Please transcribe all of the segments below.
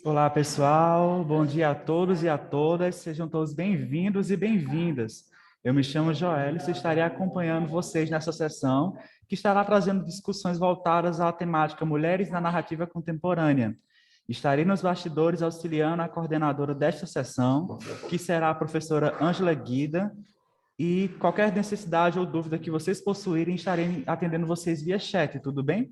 Olá, pessoal. Bom dia a todos e a todas. Sejam todos bem-vindos e bem-vindas. Eu me chamo Joelis e estarei acompanhando vocês nessa sessão, que estará trazendo discussões voltadas à temática Mulheres na Narrativa Contemporânea. Estarei nos bastidores auxiliando a coordenadora desta sessão, que será a professora Ângela Guida, e qualquer necessidade ou dúvida que vocês possuírem, estarei atendendo vocês via chat, tudo bem?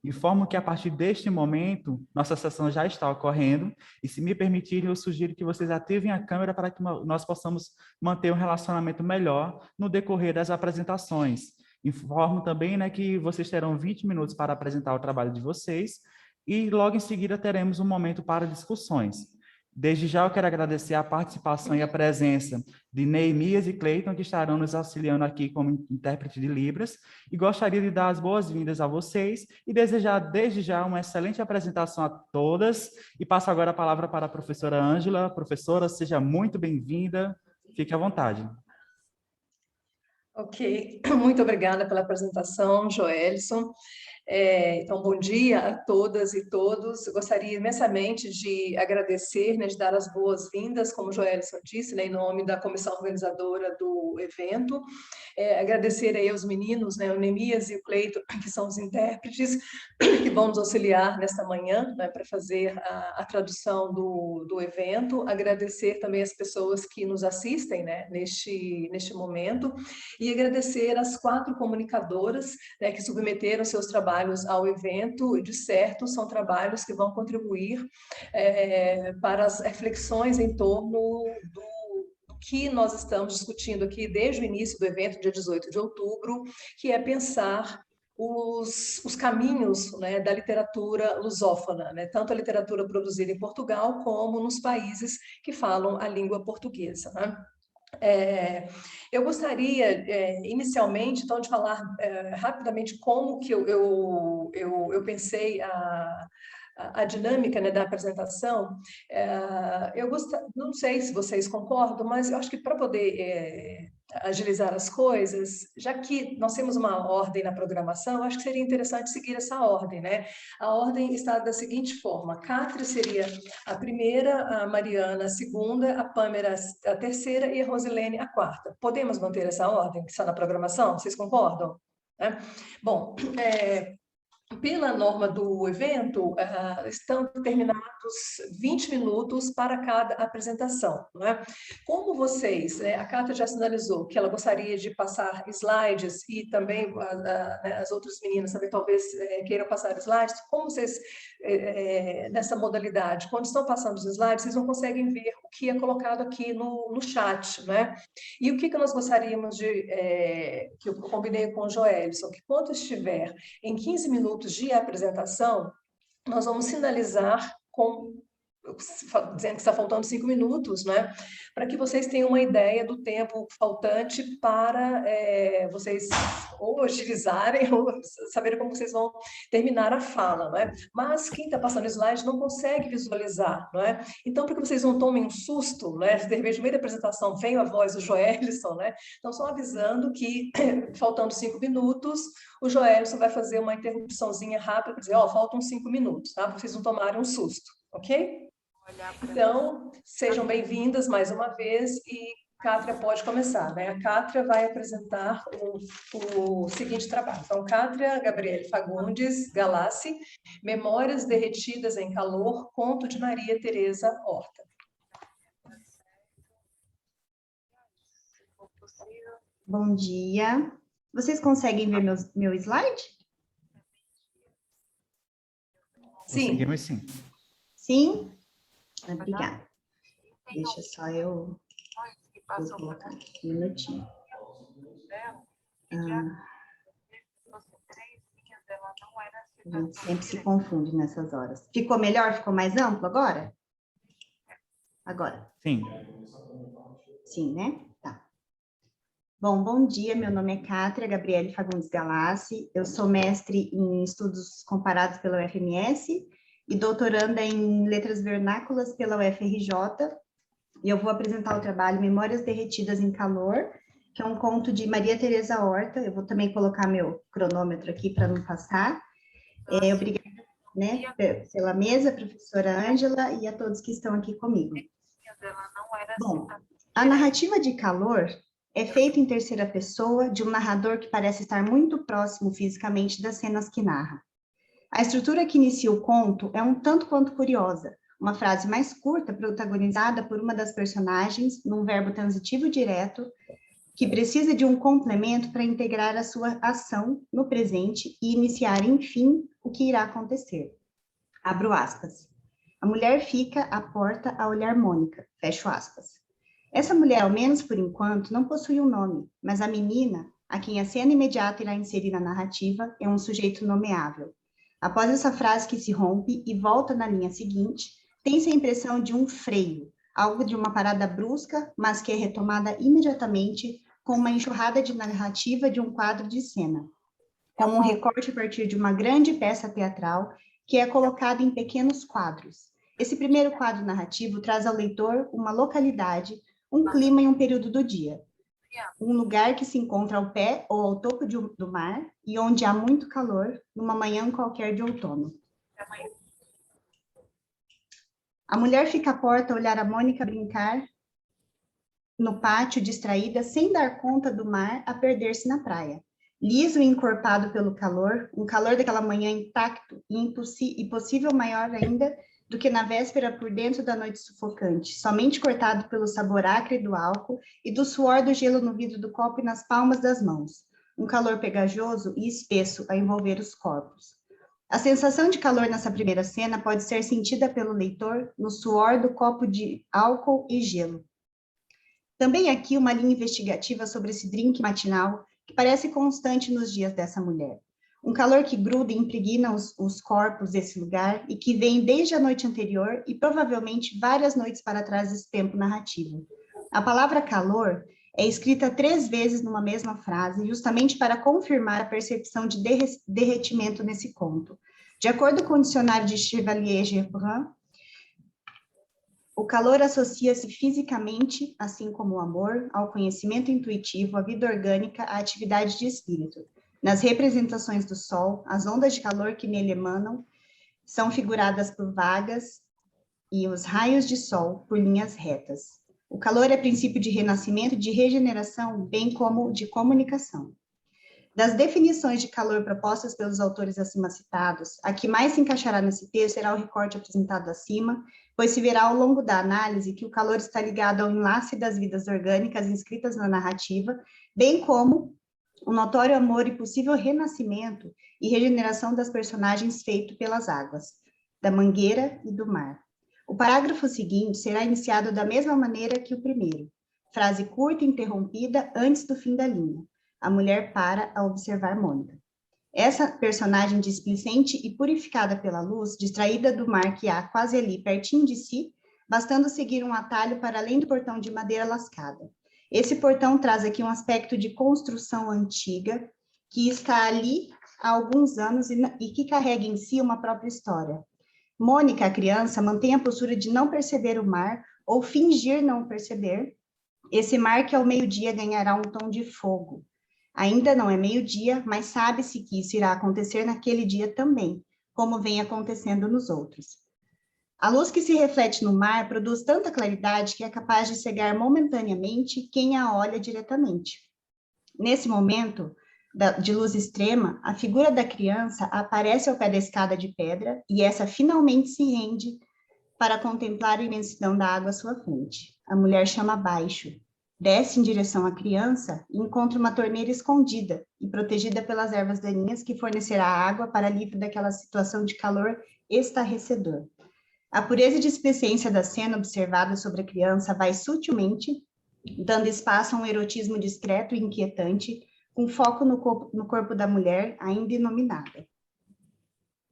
Informo que a partir deste momento, nossa sessão já está ocorrendo, e se me permitirem, eu sugiro que vocês ativem a câmera para que nós possamos manter um relacionamento melhor no decorrer das apresentações. Informo também, né, que vocês terão 20 minutos para apresentar o trabalho de vocês, e logo em seguida teremos um momento para discussões. Desde já eu quero agradecer a participação e a presença de Neemias e Cleiton, que estarão nos auxiliando aqui como intérprete de Libras, e gostaria de dar as boas-vindas a vocês e desejar desde já uma excelente apresentação a todas, e passo agora a palavra para a professora Ângela. Professora, seja muito bem-vinda, fique à vontade. Ok, muito obrigada pela apresentação, Joelson. Então, bom dia a todas e todos. Eu gostaria imensamente de agradecer, né, de dar as boas-vindas, como o Joelson disse, né, em nome da comissão organizadora do evento. Agradecer aí aos meninos, né, o Neemias e o Cleito, que são os intérpretes, que vão nos auxiliar nesta manhã, né, para fazer a tradução do evento. Agradecer também as pessoas que nos assistem, né, neste momento, e agradecer as 4 comunicadoras, né, que submeteram seus trabalhos ao evento, e de certo são trabalhos que vão contribuir para as reflexões em torno do que nós estamos discutindo aqui desde o início do evento, dia 18 de outubro, que é pensar os caminhos, né, da literatura lusófona, né, tanto a literatura produzida em Portugal como nos países que falam a língua portuguesa, né? Eu gostaria, inicialmente, então, de falar rapidamente como que eu pensei a dinâmica, né, da apresentação. Não sei se vocês concordam, mas eu acho que para poder agilizar as coisas, já que nós temos uma ordem na programação, eu acho que seria interessante seguir essa ordem, né? A ordem está da seguinte forma: a Cátria seria a primeira, a Mariana a segunda, a Pâmela a terceira e a Rosilene a quarta. Podemos manter essa ordem que está na programação? Vocês concordam? Bom, pela norma do evento, estão determinados 20 minutos para cada apresentação, não é? Como vocês, a Cátia já sinalizou que ela gostaria de passar slides, e também as outras meninas também talvez queiram passar slides, como vocês, nessa modalidade, quando estão passando os slides, vocês não conseguem ver o que é colocado aqui no chat, né? E o que nós gostaríamos que eu combinei com o Joelson, que quando estiver em 15 minutos de apresentação, nós vamos sinalizar dizendo que está faltando 5 minutos, né? Para que vocês tenham uma ideia do tempo faltante para vocês ou agilizarem ou saberem como vocês vão terminar a fala, né? Mas quem está passando slide não consegue visualizar, não é? Então, para que vocês não tomem um susto, né? De repente, no meio da apresentação, vem a voz do Joelson, né? Então, só avisando que, faltando 5 minutos, o Joelson vai fazer uma interrupçãozinha rápida para dizer, faltam 5 minutos, tá? Para vocês não tomarem um susto, ok? Então, sejam bem-vindas mais uma vez, e Cátria pode começar, né? A Cátria vai apresentar o seguinte trabalho. Então, Cátria Gabriele Fagundes Galassi, Memórias Derretidas em Calor, conto de Maria Teresa Horta. Bom dia. Vocês conseguem ver meu slide? Sim. Conseguimos, sim. Sim? Obrigada. Deixa só eu colocar aqui um minutinho. A gente sempre se confunde nessas horas. Ficou melhor? Ficou mais amplo agora? Agora? Sim. Sim, né? Tá. Bom dia, meu nome é Cátria Gabriele Fagundes Galassi, eu sou mestre em estudos comparados pela UFMS e doutoranda em letras vernáculas pela UFRJ, e eu vou apresentar o trabalho Memórias Derretidas em Calor, que é um conto de Maria Teresa Horta. Eu vou também colocar meu cronômetro aqui para não passar. Obrigada né, pela mesa, professora Ângela, e a todos que estão aqui comigo. Bom, a narrativa de calor é feita em terceira pessoa de um narrador que parece estar muito próximo fisicamente das cenas que narra. A estrutura que inicia o conto é um tanto quanto curiosa. Uma frase mais curta, protagonizada por uma das personagens, num verbo transitivo direto, que precisa de um complemento para integrar a sua ação no presente e iniciar, enfim, o que irá acontecer. Abro aspas. A mulher fica à porta a olhar Mônica. Fecho aspas. Essa mulher, ao menos por enquanto, não possui um nome, mas a menina, a quem a cena imediata irá inserir na narrativa, é um sujeito nomeável. Após essa frase que se rompe e volta na linha seguinte, tem-se a impressão de um freio, algo de uma parada brusca, mas que é retomada imediatamente com uma enxurrada de narrativa de um quadro de cena, como um recorte a partir de uma grande peça teatral que é colocado em pequenos quadros. Esse primeiro quadro narrativo traz ao leitor uma localidade, um clima e um período do dia. Um lugar que se encontra ao pé ou ao topo do mar e onde há muito calor, numa manhã qualquer de outono. A mulher fica à porta a olhar a Mônica brincar no pátio, distraída, sem dar conta do mar a perder-se na praia. Liso e encorpado pelo calor, um calor daquela manhã intacto e possível maior ainda do que na véspera por dentro da noite sufocante, somente cortado pelo sabor acre do álcool e do suor do gelo no vidro do copo e nas palmas das mãos. Um calor pegajoso e espesso a envolver os corpos. A sensação de calor nessa primeira cena pode ser sentida pelo leitor no suor do copo de álcool e gelo. Também aqui uma linha investigativa sobre esse drink matinal que parece constante nos dias dessa mulher. Um calor que gruda e impregna os corpos desse lugar e que vem desde a noite anterior e provavelmente várias noites para trás desse tempo narrativo. A palavra calor é escrita 3 vezes numa mesma frase, justamente para confirmar a percepção de derretimento nesse conto. De acordo com o dicionário de Chevalier-Gerbrun, o calor associa-se fisicamente, assim como o amor, ao conhecimento intuitivo, à vida orgânica, à atividade de espírito. Nas representações do Sol, as ondas de calor que nele emanam são figuradas por vagas e os raios de Sol por linhas retas. O calor é princípio de renascimento e de regeneração, bem como de comunicação. Das definições de calor propostas pelos autores acima citados, a que mais se encaixará nesse texto será o recorte apresentado acima, pois se verá ao longo da análise que o calor está ligado ao enlace das vidas orgânicas inscritas na narrativa, bem como o notório amor e possível renascimento e regeneração das personagens feito pelas águas, da mangueira e do mar. O parágrafo seguinte será iniciado da mesma maneira que o primeiro, frase curta e interrompida antes do fim da linha. A mulher para a observar Mônica. Essa personagem displicente e purificada pela luz, distraída do mar que há quase ali, pertinho de si, bastando seguir um atalho para além do portão de madeira lascada. Esse portão traz aqui um aspecto de construção antiga, que está ali há alguns anos e que carrega em si uma própria história. Mônica, a criança, mantém a postura de não perceber o mar, ou fingir não perceber, esse mar que ao meio-dia ganhará um tom de fogo. Ainda não é meio-dia, mas sabe-se que isso irá acontecer naquele dia também, como vem acontecendo nos outros. A luz que se reflete no mar produz tanta claridade que é capaz de cegar momentaneamente quem a olha diretamente. Nesse momento de luz extrema, a figura da criança aparece ao pé da escada de pedra e essa finalmente se rende para contemplar a imensidão da água à sua frente. A mulher chama baixo, desce em direção à criança e encontra uma torneira escondida e protegida pelas ervas daninhas que fornecerá água para alívio daquela situação de calor estarrecedor. A pureza e displicência da cena observada sobre a criança vai sutilmente dando espaço a um erotismo discreto e inquietante, com foco no corpo da mulher ainda inominada.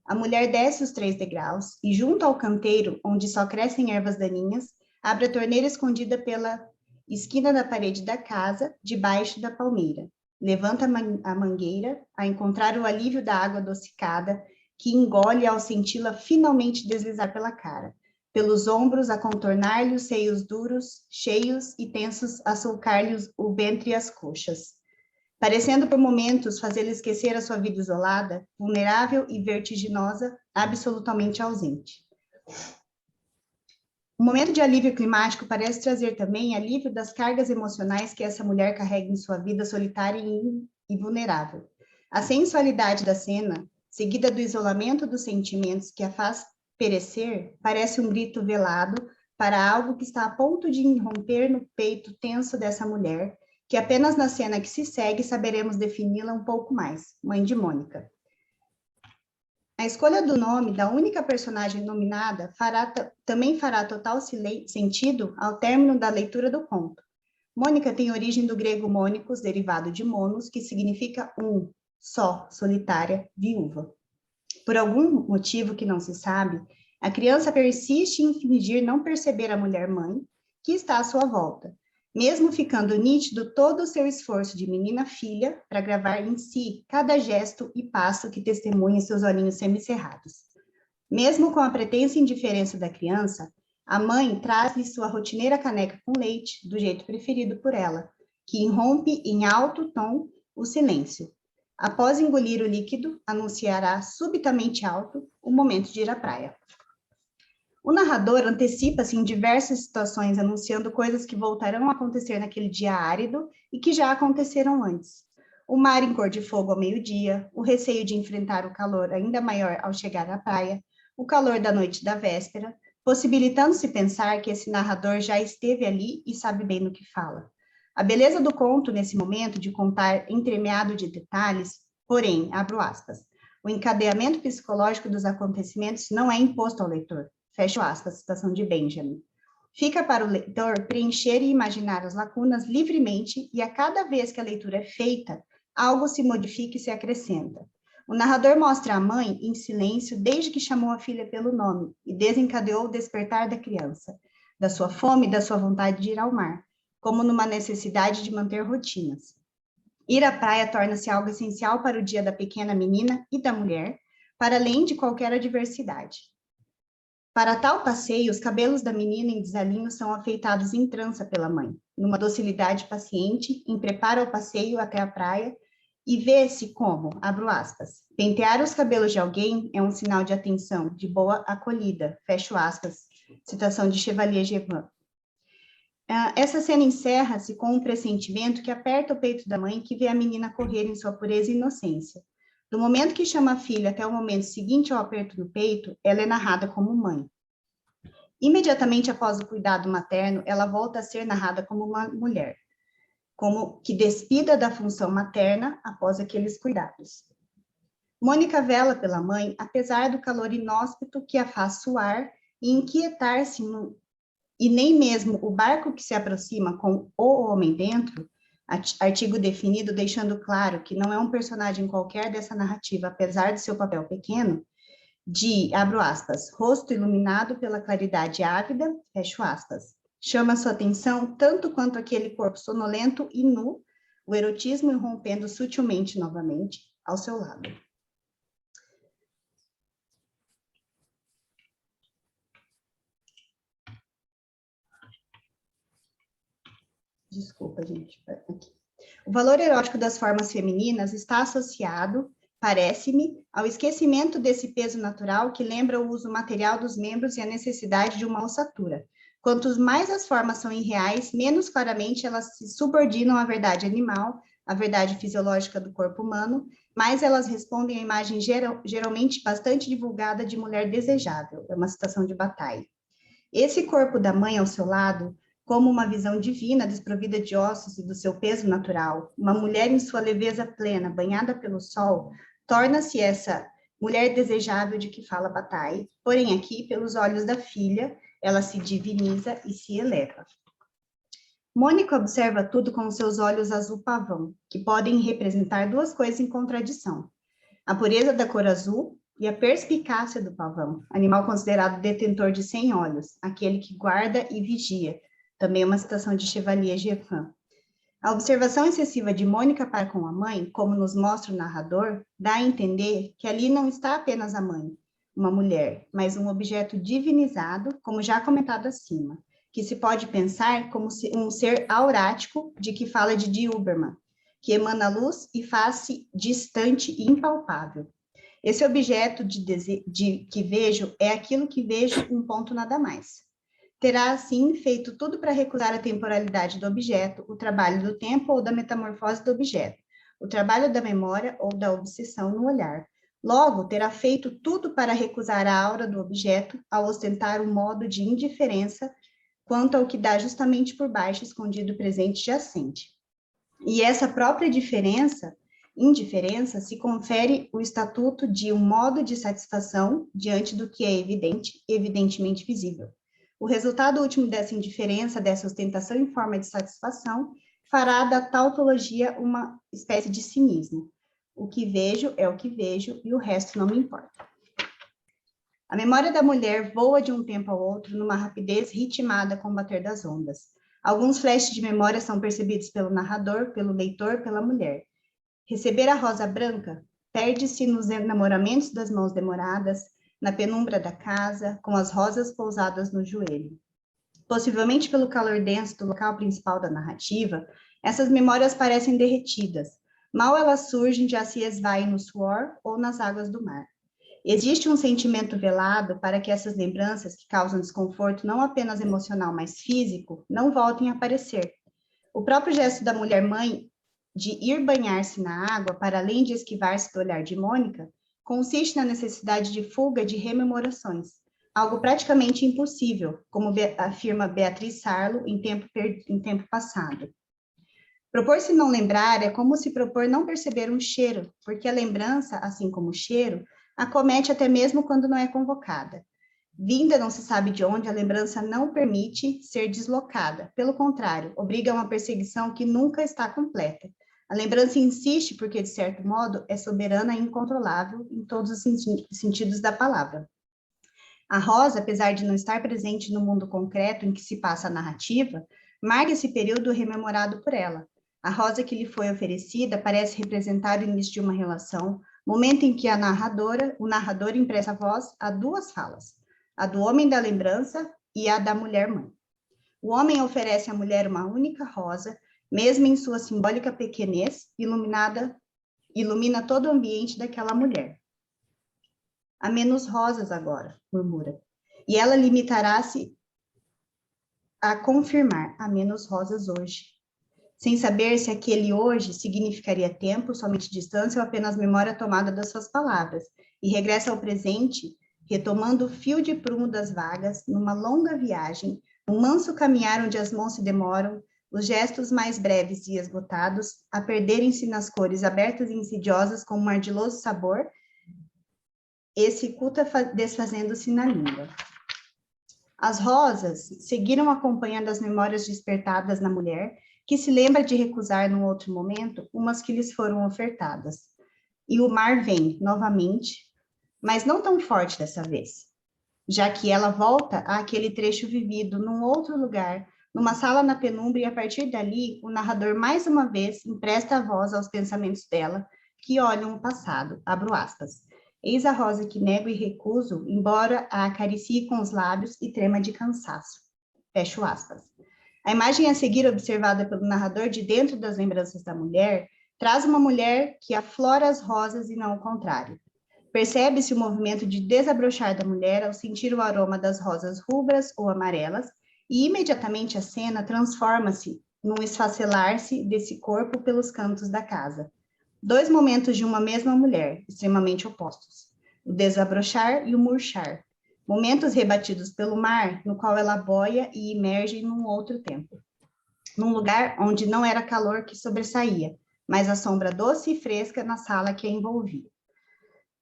A mulher desce os 3 degraus e, junto ao canteiro, onde só crescem ervas daninhas, abre a torneira escondida pela esquina da parede da casa, debaixo da palmeira. Levanta a mangueira a encontrar o alívio da água adocicada, que engole ao senti-la finalmente deslizar pela cara, pelos ombros a contornar-lhe os seios duros, cheios e tensos, a sulcar-lhe o ventre e as coxas. parecendo por momentos fazê-la esquecer a sua vida isolada, vulnerável e vertiginosa, absolutamente ausente. O momento de alívio climático parece trazer também alívio das cargas emocionais que essa mulher carrega em sua vida solitária e vulnerável. A sensualidade da cena, seguida do isolamento dos sentimentos que a faz perecer, parece um grito velado para algo que está a ponto de irromper no peito tenso dessa mulher, que apenas na cena que se segue saberemos defini-la um pouco mais, mãe de Mônica. A escolha do nome da única personagem nominada também fará total sentido ao término da leitura do conto. Mônica tem origem do grego mônicos, derivado de monos, que significa um, só, solitária, viúva. Por algum motivo que não se sabe, a criança persiste em fingir não perceber a mulher-mãe que está à sua volta, mesmo ficando nítido todo o seu esforço de menina-filha para gravar em si cada gesto e passo que testemunha seus olhinhos semicerrados. Mesmo com a pretensa indiferença da criança, a mãe traz-lhe sua rotineira caneca com leite, do jeito preferido por ela, que irrompe em alto tom o silêncio. Após engolir o líquido, anunciará subitamente alto o momento de ir à praia. O narrador antecipa-se em diversas situações, anunciando coisas que voltarão a acontecer naquele dia árido e que já aconteceram antes. O mar em cor de fogo ao meio-dia, o receio de enfrentar o calor ainda maior ao chegar à praia, o calor da noite da véspera, possibilitando-se pensar que esse narrador já esteve ali e sabe bem do que fala. A beleza do conto, nesse momento, de contar entremeado de detalhes, porém, abro aspas, o encadeamento psicológico dos acontecimentos não é imposto ao leitor. Fecho aspas, citação de Benjamin. Fica para o leitor preencher e imaginar as lacunas livremente e a cada vez que a leitura é feita, algo se modifica e se acrescenta. O narrador mostra a mãe em silêncio desde que chamou a filha pelo nome e desencadeou o despertar da criança, da sua fome e da sua vontade de ir ao mar, como numa necessidade de manter rotinas. Ir à praia torna-se algo essencial para o dia da pequena menina e da mulher, para além de qualquer adversidade. Para tal passeio, os cabelos da menina em desalinho são afeitados em trança pela mãe, numa docilidade paciente, em preparo ao passeio até a praia, e vê-se como, abro aspas, pentear os cabelos de alguém é um sinal de atenção, de boa acolhida, fecho aspas, citação de Chevalier Gevin. Essa cena encerra-se com um pressentimento que aperta o peito da mãe que vê a menina correr em sua pureza e inocência. Do momento que chama a filha até o momento seguinte ao aperto no peito, ela é narrada como mãe. Imediatamente após o cuidado materno, ela volta a ser narrada como uma mulher, como que despida da função materna após aqueles cuidados. Mônica vela pela mãe, apesar do calor inóspito que a faz suar e inquietar-se, e nem mesmo o barco que se aproxima com o homem dentro, artigo definido deixando claro que não é um personagem qualquer dessa narrativa, apesar de seu papel pequeno, de, abro aspas, rosto iluminado pela claridade ávida, fecho aspas, chama sua atenção tanto quanto aquele corpo sonolento e nu, o erotismo irrompendo sutilmente novamente ao seu lado. Desculpa, gente. Aqui. O valor erótico das formas femininas está associado, parece-me, ao esquecimento desse peso natural que lembra o uso material dos membros e a necessidade de uma ossatura. Quanto mais as formas são irreais, menos claramente elas se subordinam à verdade animal, à verdade fisiológica do corpo humano, mais elas respondem à imagem geralmente bastante divulgada de mulher desejável. É uma citação de Bataille. Esse corpo da mãe ao seu lado, como uma visão divina desprovida de ossos e do seu peso natural, uma mulher em sua leveza plena, banhada pelo sol, torna-se essa mulher desejável de que fala Bataille, porém aqui, pelos olhos da filha, ela se diviniza e se eleva. Mônica observa tudo com seus olhos azul-pavão, que podem representar duas coisas em contradição: a pureza da cor azul e a perspicácia do pavão, animal considerado detentor de 100 olhos, aquele que guarda e vigia, também uma citação de Chevalier Gevin. A observação excessiva de Mônica para com a mãe, como nos mostra o narrador, dá a entender que ali não está apenas a mãe, uma mulher, mas um objeto divinizado, como já comentado acima, que se pode pensar como um ser aurático, de que fala Didi Huberman, que emana luz e faz-se distante e impalpável. Esse objeto que vejo é aquilo que vejo, um ponto nada mais. Terá, assim, feito tudo para recusar a temporalidade do objeto, o trabalho do tempo ou da metamorfose do objeto, o trabalho da memória ou da obsessão no olhar. Logo, terá feito tudo para recusar a aura do objeto, ao ostentar um modo de indiferença quanto ao que dá justamente por baixo, escondido, presente, jacente. E essa própria indiferença, se confere o estatuto de um modo de satisfação diante do que é evidente, evidentemente visível. O resultado último dessa indiferença, dessa ostentação em forma de satisfação, fará da tautologia uma espécie de cinismo. O que vejo é o que vejo e o resto não me importa. A memória da mulher voa de um tempo ao outro numa rapidez ritmada com o bater das ondas. Alguns flashes de memória são percebidos pelo narrador, pelo leitor, pela mulher. Receber a rosa branca perde-se nos enamoramentos das mãos demoradas, na penumbra da casa, com as rosas pousadas no joelho. Possivelmente pelo calor denso do local principal da narrativa, essas memórias parecem derretidas. Mal elas surgem, já se esvaem no suor ou nas águas do mar. Existe um sentimento velado para que essas lembranças que causam desconforto não apenas emocional, mas físico, não voltem a aparecer. O próprio gesto da mulher-mãe de ir banhar-se na água, para além de esquivar-se do olhar de Mônica, consiste na necessidade de fuga de rememorações, algo praticamente impossível, como afirma Beatriz Sarlo em tempo passado. Propor-se não lembrar é como se propor não perceber um cheiro, porque a lembrança, assim como o cheiro, acomete até mesmo quando não é convocada. Vinda não se sabe de onde, a lembrança não permite ser deslocada. Pelo contrário, obriga a uma perseguição que nunca está completa. A lembrança insiste porque, de certo modo, é soberana e incontrolável em todos os sentidos da palavra. A Rosa, apesar de não estar presente no mundo concreto em que se passa a narrativa, marca esse período rememorado por ela. A Rosa que lhe foi oferecida parece representar o início de uma relação, momento em que o narrador empresta voz a duas falas, a do homem da lembrança e a da mulher-mãe. O homem oferece à mulher uma única rosa, mesmo em sua simbólica pequenez, ilumina todo o ambiente daquela mulher. Há menos rosas agora, murmura. E ela limitará-se a confirmar, há menos rosas hoje. Sem saber se aquele hoje significaria tempo, somente distância ou apenas memória tomada das suas palavras. E regressa ao presente, retomando o fio de prumo das vagas, numa longa viagem, um manso caminhar onde as mãos se demoram, os gestos mais breves e esgotados, a perderem-se nas cores abertas e insidiosas com um ardiloso sabor, e cicuta desfazendo-se na língua. As rosas seguiram acompanhando as memórias despertadas na mulher, que se lembra de recusar num outro momento umas que lhes foram ofertadas. E o mar vem, novamente, mas não tão forte dessa vez, já que ela volta àquele trecho vivido num outro lugar, numa sala na penumbra, e a partir dali, o narrador mais uma vez empresta a voz aos pensamentos dela, que olham o passado, abro aspas. Eis a rosa que nego e recuso, embora a acaricie com os lábios e trema de cansaço. Fecho aspas. A imagem a seguir, observada pelo narrador de dentro das lembranças da mulher, traz uma mulher que aflora as rosas e não o contrário. Percebe-se o movimento de desabrochar da mulher ao sentir o aroma das rosas rubras ou amarelas, e imediatamente a cena transforma-se num esfacelar-se desse corpo pelos cantos da casa. Dois momentos de uma mesma mulher, extremamente opostos. O desabrochar e o murchar. Momentos rebatidos pelo mar, no qual ela boia e emerge num outro tempo. Num lugar onde não era calor que sobressaía, mas a sombra doce e fresca na sala que a envolvia.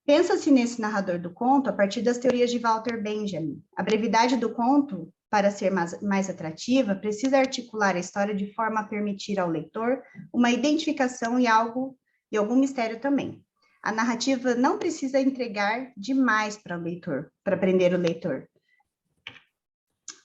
Pensa-se nesse narrador do conto a partir das teorias de Walter Benjamin. A brevidade do conto, para ser mais atrativa, precisa articular a história de forma a permitir ao leitor uma identificação e algum mistério também. A narrativa não precisa entregar demais para o leitor, para prender o leitor.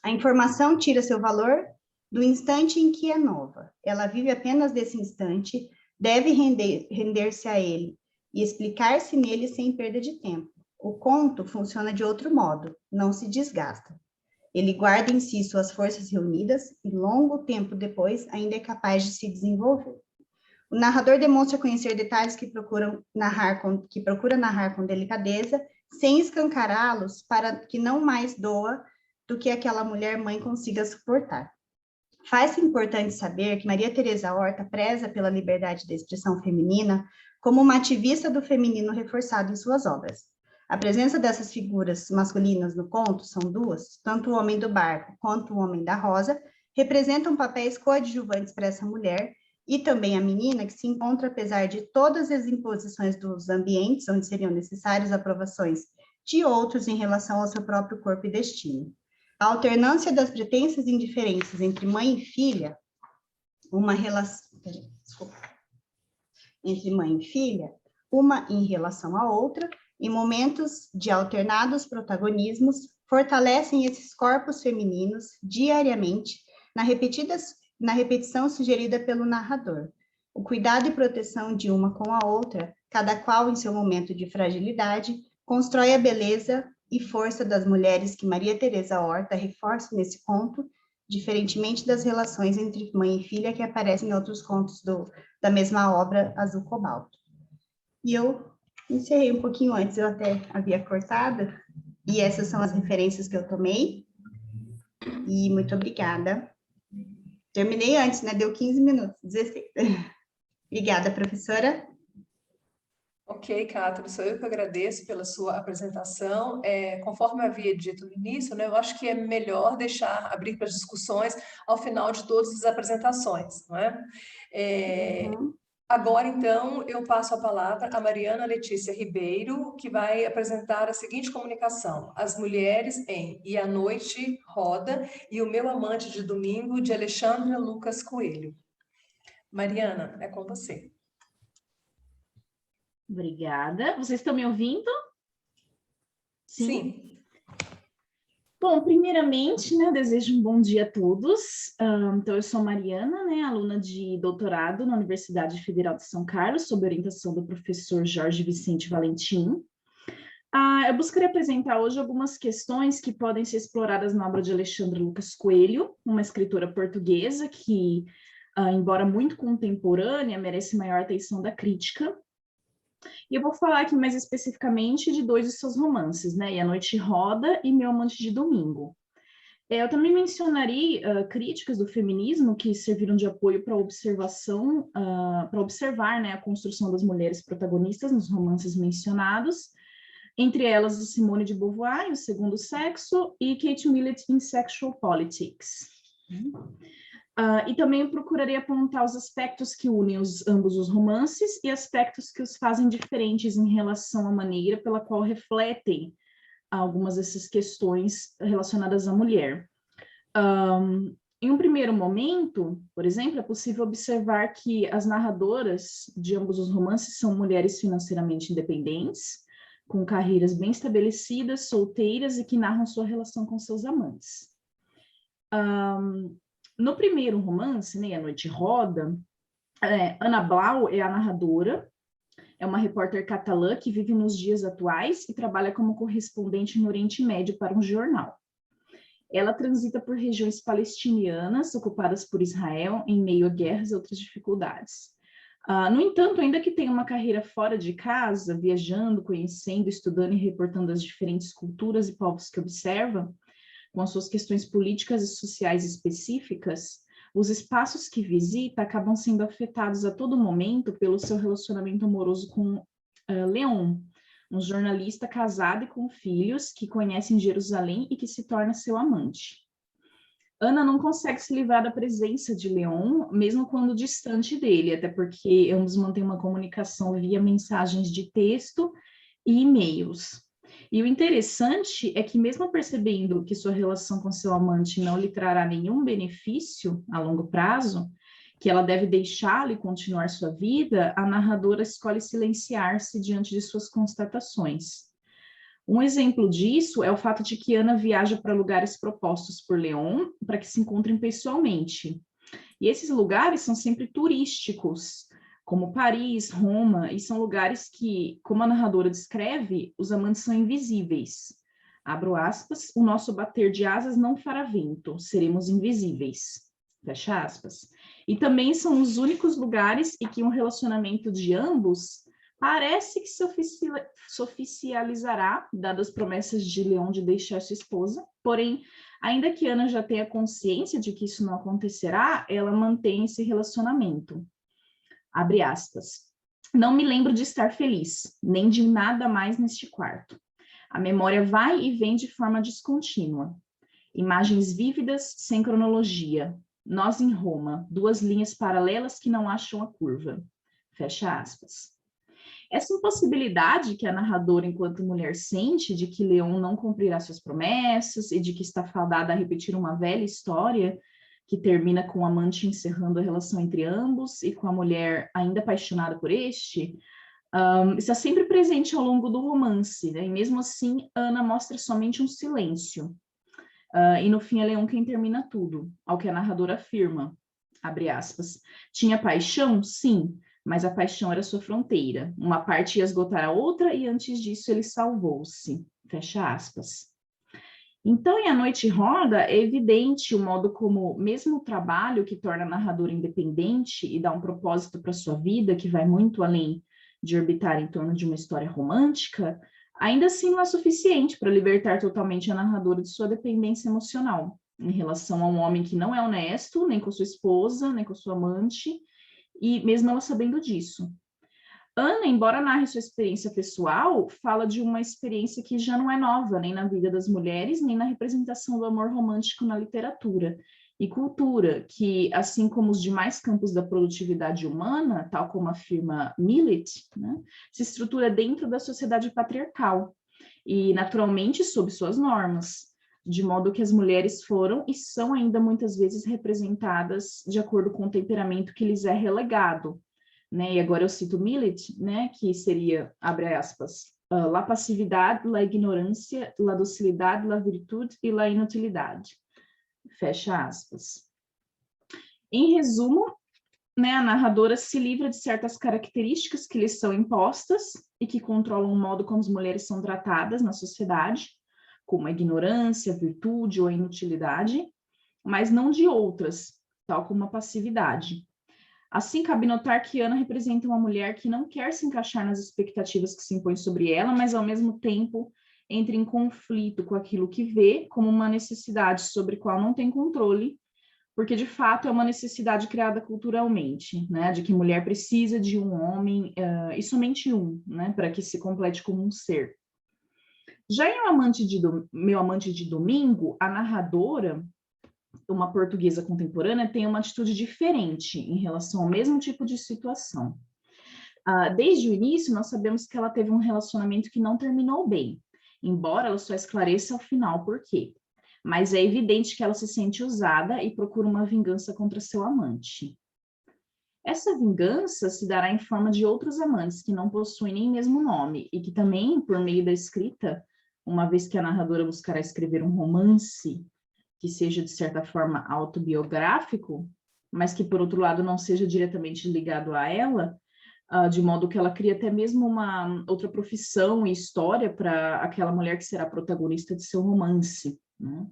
A informação tira seu valor do instante em que é nova. Ela vive apenas desse instante, deve render-se a ele e explicar-se nele sem perda de tempo. O conto funciona de outro modo, não se desgasta. Ele guarda em si suas forças reunidas e longo tempo depois ainda é capaz de se desenvolver. O narrador demonstra conhecer detalhes que procura narrar com delicadeza, sem escancará-los para que não mais doa do que aquela mulher mãe consiga suportar. Faz-se importante saber que Maria Teresa Horta preza pela liberdade de expressão feminina como uma ativista do feminino reforçado em suas obras. A presença dessas figuras masculinas no conto são duas, tanto o homem do barco quanto o homem da rosa, representam papéis coadjuvantes para essa mulher, e também a menina que se encontra, apesar de todas as imposições dos ambientes onde seriam necessárias aprovações de outros em relação ao seu próprio corpo e destino. A alternância das pretensas indiferenças entre mãe e filha, uma em relação à outra, em momentos de alternados protagonismos, fortalecem esses corpos femininos diariamente na repetição sugerida pelo narrador. O cuidado e proteção de uma com a outra, cada qual em seu momento de fragilidade, constrói a beleza e força das mulheres que Maria Teresa Horta reforça nesse conto, diferentemente das relações entre mãe e filha que aparecem em outros contos da mesma obra, Azul Cobalto. E eu encerrei um pouquinho antes, eu até havia cortado, e essas são as referências que eu tomei, e muito obrigada. Terminei antes, né? Deu 15 minutos, 16. Obrigada, professora. Ok, Cátia, sou eu que agradeço pela sua apresentação. Conforme eu havia dito no início, né, eu acho que é melhor abrir para as discussões ao final de todas as apresentações, não é? Agora, então, eu passo a palavra a Mariana Letícia Ribeiro, que vai apresentar a seguinte comunicação: As Mulheres em E a Noite Roda e O Meu Amante de Domingo, de Alexandra Lucas Coelho. Mariana, é com você. Obrigada. Vocês estão me ouvindo? Sim. Bom, primeiramente, né, desejo um bom dia a todos. Então, eu sou Mariana, né, aluna de doutorado na Universidade Federal de São Carlos, sob orientação do professor Jorge Vicente Valentim. Eu buscarei apresentar hoje algumas questões que podem ser exploradas na obra de Alexandra Lucas Coelho, uma escritora portuguesa que, embora muito contemporânea, merece maior atenção da crítica. E eu vou falar aqui mais especificamente de dois de seus romances, né? E a Noite Roda e Meu Amante de Domingo. Eu também mencionarei críticas do feminismo que serviram de apoio para observar, né, a construção das mulheres protagonistas nos romances mencionados, entre elas a Simone de Beauvoir, O Segundo Sexo, e Kate Millett em Sexual Politics. E também procurarei apontar os aspectos que unem ambos os romances e aspectos que os fazem diferentes em relação à maneira pela qual refletem algumas dessas questões relacionadas à mulher. Em um primeiro momento, por exemplo, é possível observar que as narradoras de ambos os romances são mulheres financeiramente independentes, com carreiras bem estabelecidas, solteiras e que narram sua relação com seus amantes. No primeiro romance, né, A Noite Roda, Ana Blau é a narradora, é uma repórter catalã que vive nos dias atuais e trabalha como correspondente no Oriente Médio para um jornal. Ela transita por regiões palestinianas ocupadas por Israel em meio a guerras e outras dificuldades. No entanto, ainda que tenha uma carreira fora de casa, viajando, conhecendo, estudando e reportando as diferentes culturas e povos que observa, com as suas questões políticas e sociais específicas, os espaços que visita acabam sendo afetados a todo momento pelo seu relacionamento amoroso com Leon, um jornalista casado e com filhos que conhece em Jerusalém e que se torna seu amante. Ana não consegue se livrar da presença de Leon, mesmo quando distante dele, até porque ambos mantêm uma comunicação via mensagens de texto e e-mails. E o interessante é que, mesmo percebendo que sua relação com seu amante não lhe trará nenhum benefício a longo prazo, que ela deve deixá-lo e continuar sua vida, a narradora escolhe silenciar-se diante de suas constatações. Um exemplo disso é o fato de que Ana viaja para lugares propostos por Leon para que se encontrem pessoalmente. E esses lugares são sempre turísticos, como Paris, Roma, e são lugares que, como a narradora descreve, os amantes são invisíveis. Abro aspas, o nosso bater de asas não fará vento, seremos invisíveis. Fecha aspas. E também são os únicos lugares em que um relacionamento de ambos parece que se oficializará, dadas as promessas de Leon de deixar sua esposa. Porém, ainda que Ana já tenha consciência de que isso não acontecerá, ela mantém esse relacionamento. Abre aspas. Não me lembro de estar feliz, nem de nada mais neste quarto. A memória vai e vem de forma descontínua. Imagens vívidas, sem cronologia. Nós em Roma, 2 linhas paralelas que não acham a curva. Fecha aspas. Essa impossibilidade que a narradora, enquanto mulher, sente de que Leon não cumprirá suas promessas e de que está fadada a repetir uma velha história que termina com o amante encerrando a relação entre ambos e com a mulher ainda apaixonada por este, está sempre presente ao longo do romance, né? E mesmo assim, Ana mostra somente um silêncio. E no fim é Leon quem termina tudo, ao que a narradora afirma, abre aspas, tinha paixão? Sim, mas a paixão era sua fronteira. Uma parte ia esgotar a outra e antes disso ele salvou-se. Fecha aspas. Então, em A Noite Roda, é evidente o modo como, mesmo o trabalho que torna a narradora independente e dá um propósito para sua vida, que vai muito além de orbitar em torno de uma história romântica, ainda assim não é suficiente para libertar totalmente a narradora de sua dependência emocional em relação a um homem que não é honesto, nem com sua esposa, nem com sua amante, e mesmo ela sabendo disso. Ana, embora narre sua experiência pessoal, fala de uma experiência que já não é nova, nem na vida das mulheres, nem na representação do amor romântico na literatura e cultura, que, assim como os demais campos da produtividade humana, tal como afirma Millett, né, se estrutura dentro da sociedade patriarcal e, naturalmente, sob suas normas, de modo que as mulheres foram e são ainda muitas vezes representadas de acordo com o temperamento que lhes é relegado, né? E agora eu cito Millett, né, que seria, abre aspas, la passividade, la ignorância, la docilidade, la virtude e la inutilidade. Fecha aspas. Em resumo, né, a narradora se livra de certas características que lhes são impostas e que controlam o modo como as mulheres são tratadas na sociedade, como a ignorância, a virtude ou a inutilidade, mas não de outras, tal como a passividade. Assim, cabe notar que Ana representa uma mulher que não quer se encaixar nas expectativas que se impõem sobre ela, mas, ao mesmo tempo, entra em conflito com aquilo que vê como uma necessidade sobre a qual não tem controle, porque, de fato, é uma necessidade criada culturalmente, né, de que mulher precisa de um homem, e somente um, né, para que se complete como um ser. Já em Meu Amante de Domingo, a narradora, uma portuguesa contemporânea, tem uma atitude diferente em relação ao mesmo tipo de situação. Desde o início, nós sabemos que ela teve um relacionamento que não terminou bem, embora ela só esclareça ao final por quê. Mas é evidente que ela se sente usada e procura uma vingança contra seu amante. Essa vingança se dará em forma de outros amantes que não possuem nem mesmo nome e que também, por meio da escrita, uma vez que a narradora buscará escrever um romance que seja, de certa forma, autobiográfico, mas que, por outro lado, não seja diretamente ligado a ela, de modo que ela cria até mesmo uma outra profissão e história para aquela mulher que será protagonista de seu romance, né?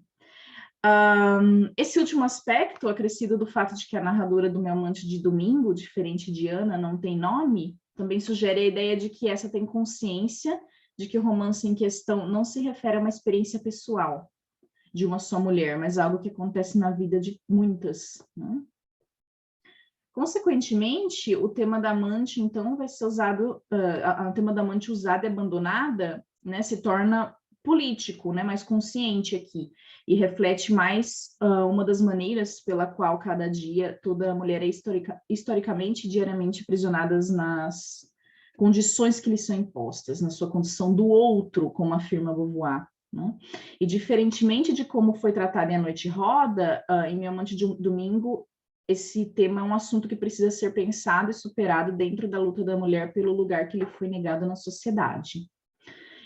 Esse último aspecto, acrescido do fato de que a narradora do Meu Amante de Domingo, diferente de Ana, não tem nome, também sugere a ideia de que essa tem consciência de que o romance em questão não se refere a uma experiência pessoal de uma só mulher, mas algo que acontece na vida de muitas, né? Consequentemente, o tema da amante, então, vai ser usado, o tema da amante usada e abandonada, né, se torna político, né, mais consciente aqui, e reflete mais uma das maneiras pela qual cada dia toda mulher é historicamente e diariamente aprisionadas nas condições que lhe são impostas, na sua condição do outro, como afirma Beauvoir, né? E diferentemente de como foi tratado em A Noite Roda, em Meu Amante de Domingo, esse tema é um assunto que precisa ser pensado e superado dentro da luta da mulher pelo lugar que lhe foi negado na sociedade.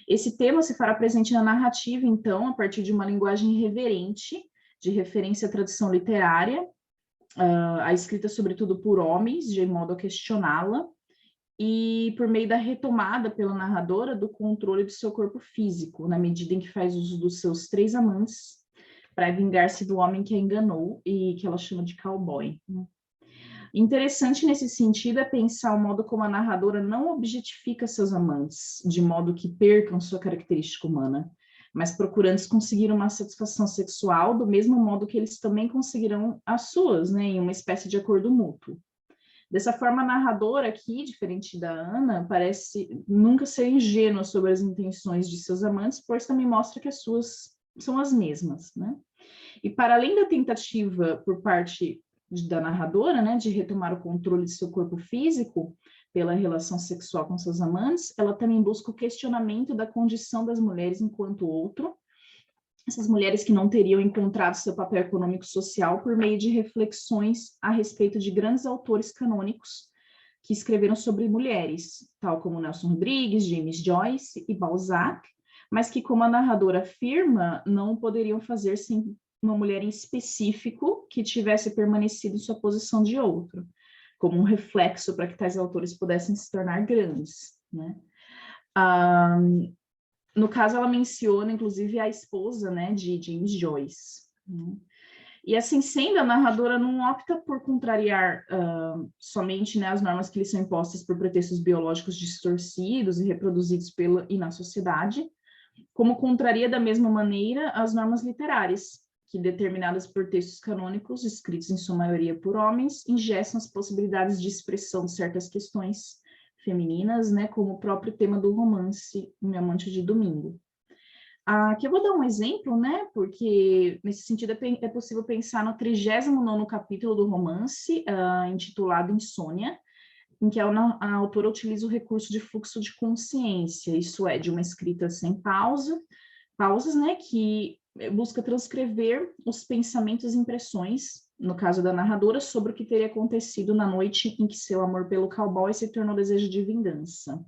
Esse tema se fará presente na narrativa, então, a partir de uma linguagem irreverente, de referência à tradição literária, a escrita sobretudo por homens, de modo a questioná-la, e por meio da retomada pela narradora do controle do seu corpo físico, na medida em que faz uso dos seus 3 amantes, para vingar-se do homem que a enganou e que ela chama de cowboy. Interessante nesse sentido é pensar o modo como a narradora não objetifica seus amantes, de modo que percam sua característica humana, mas procurando conseguir uma satisfação sexual do mesmo modo que eles também conseguirão as suas, né, em uma espécie de acordo mútuo. Dessa forma, a narradora aqui, diferente da Ana, parece nunca ser ingênua sobre as intenções de seus amantes, pois também mostra que as suas são as mesmas, né? E para além da tentativa por parte da narradora, né, de retomar o controle de seu corpo físico pela relação sexual com seus amantes, ela também busca o questionamento da condição das mulheres enquanto outro, essas mulheres que não teriam encontrado seu papel econômico-social por meio de reflexões a respeito de grandes autores canônicos que escreveram sobre mulheres, tal como Nelson Rodrigues, James Joyce e Balzac, mas que, como a narradora afirma, não poderiam fazer sem uma mulher em específico que tivesse permanecido em sua posição de outro, como um reflexo para que tais autores pudessem se tornar grandes, né? No caso, ela menciona, inclusive, a esposa, né, de James Joyce, né? E assim sendo, a narradora não opta por contrariar somente, né, as normas que lhe são impostas por pretextos biológicos distorcidos e reproduzidos pela e na sociedade, como contraria da mesma maneira as normas literárias, que, determinadas por textos canônicos, escritos em sua maioria por homens, ingessam as possibilidades de expressão de certas questões femininas, né, como o próprio tema do romance Meu Amante de Domingo. Aqui eu vou dar um exemplo, né, porque nesse sentido é possível pensar no 39º capítulo do romance, intitulado Insônia, em que a autora utiliza o recurso de fluxo de consciência, isso é, de uma escrita sem pausas, né, que busca transcrever os pensamentos e impressões, no caso da narradora, sobre o que teria acontecido na noite em que seu amor pelo cowboy se tornou desejo de vingança.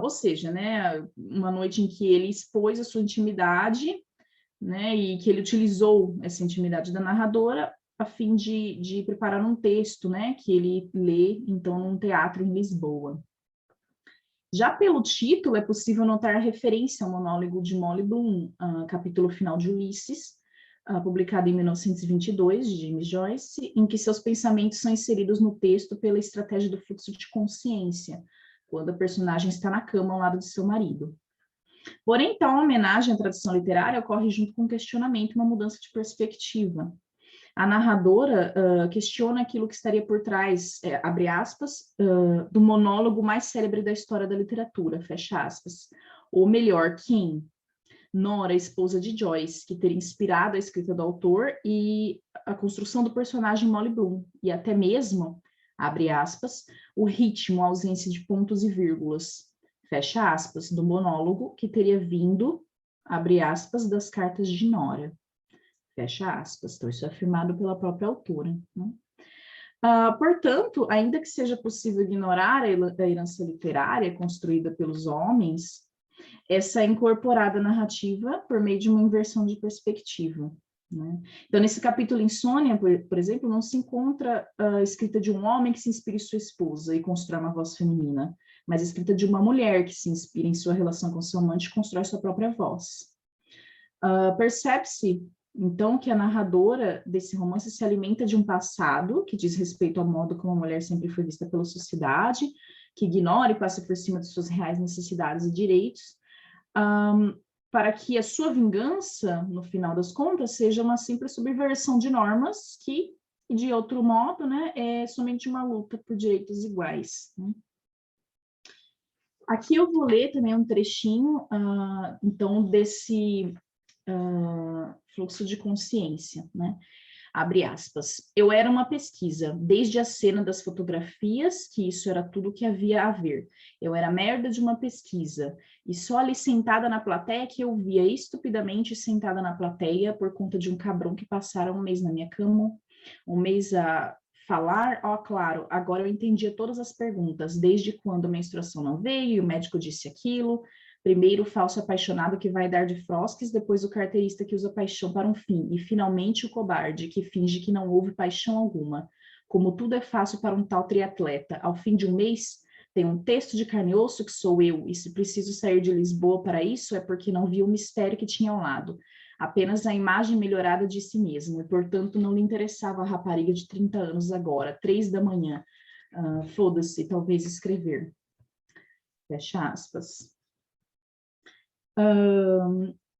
Ou seja, né, uma noite em que ele expôs a sua intimidade, né, e que ele utilizou essa intimidade da narradora a fim de preparar um texto, né, que ele lê, então, num teatro em Lisboa. Já pelo título, é possível notar a referência ao monólogo de Molly Bloom, capítulo final de Ulisses, publicado em 1922, de James Joyce, em que seus pensamentos são inseridos no texto pela estratégia do fluxo de consciência, quando a personagem está na cama ao lado de seu marido. Porém, tal homenagem à tradição literária ocorre junto com um questionamento e uma mudança de perspectiva. A narradora questiona aquilo que estaria por trás, abre aspas, do monólogo mais célebre da história da literatura, fecha aspas. Ou melhor, quem? Nora, esposa de Joyce, que teria inspirado a escrita do autor e a construção do personagem Molly Bloom, e até mesmo, abre aspas, o ritmo, a ausência de pontos e vírgulas, fecha aspas, do monólogo que teria vindo, abre aspas, das cartas de Nora. Fecha aspas. Então, isso é afirmado pela própria autora, né? Portanto, ainda que seja possível ignorar a herança literária construída pelos homens, essa é incorporada à narrativa por meio de uma inversão de perspectiva, né? Então, nesse capítulo Insônia, por exemplo, não se encontra a escrita de um homem que se inspira em sua esposa e constrói uma voz feminina, mas a escrita de uma mulher que se inspira em sua relação com seu amante e constrói sua própria voz. Percebe-se então que a narradora desse romance se alimenta de um passado que diz respeito ao modo como a mulher sempre foi vista pela sociedade, que ignora e passa por cima de suas reais necessidades e direitos, para que a sua vingança, no final das contas, seja uma simples subversão de normas que, de outro modo, né, é somente uma luta por direitos iguais, né? Aqui eu vou ler também um trechinho, então, desse fluxo de consciência, né? Abre aspas. Eu era uma pesquisa, desde a cena das fotografias, que isso era tudo que havia a ver. Eu era merda de uma pesquisa, e só ali sentada na plateia que eu via estupidamente sentada na plateia por conta de um cabrão que passara um mês na minha cama, um mês a falar, claro, agora eu entendia todas as perguntas, desde quando a menstruação não veio, e o médico disse aquilo. Primeiro o falso apaixonado que vai dar de frosques, depois o carteirista que usa paixão para um fim, e finalmente o cobarde que finge que não houve paixão alguma. Como tudo é fácil para um tal triatleta, ao fim de um mês, Tem um texto de carne e osso que sou eu, e se preciso sair de Lisboa para isso, é porque não vi o mistério que tinha ao lado, apenas a imagem melhorada de si mesmo, e portanto não lhe interessava a rapariga de 30 anos agora, 3 da manhã. Foda-se, talvez escrever. Fecha aspas.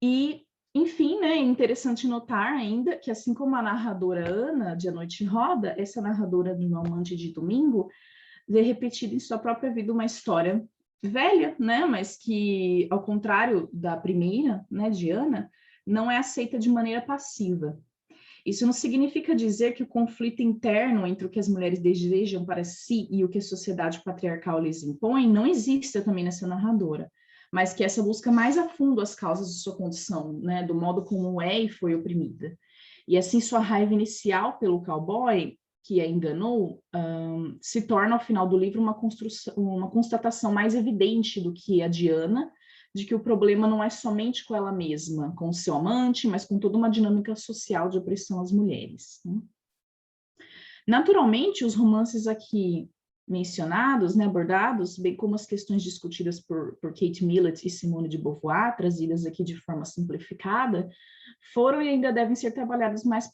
E, enfim, né, é interessante notar ainda que, assim como a narradora Ana, de A Noite Roda, essa narradora do Meu Amante de Domingo, vê repetida em sua própria vida uma história velha, né, mas que, ao contrário da primeira, né, de Ana, não é aceita de maneira passiva. Isso não significa dizer que o conflito interno entre o que as mulheres desejam para si e o que a sociedade patriarcal lhes impõe não exista também nessa narradora, mas que essa busca mais a fundo as causas de sua condição, né, do modo como é e foi oprimida. E assim sua raiva inicial pelo cowboy, que a enganou, se torna ao final do livro uma constatação mais evidente do que a de Ana, de que o problema não é somente com ela mesma, com o seu amante, mas com toda uma dinâmica social de opressão às mulheres. Né? Naturalmente, os romances aqui mencionados, né, abordados, bem como as questões discutidas por Kate Millett e Simone de Beauvoir, trazidas aqui de forma simplificada, foram e ainda devem ser trabalhados mais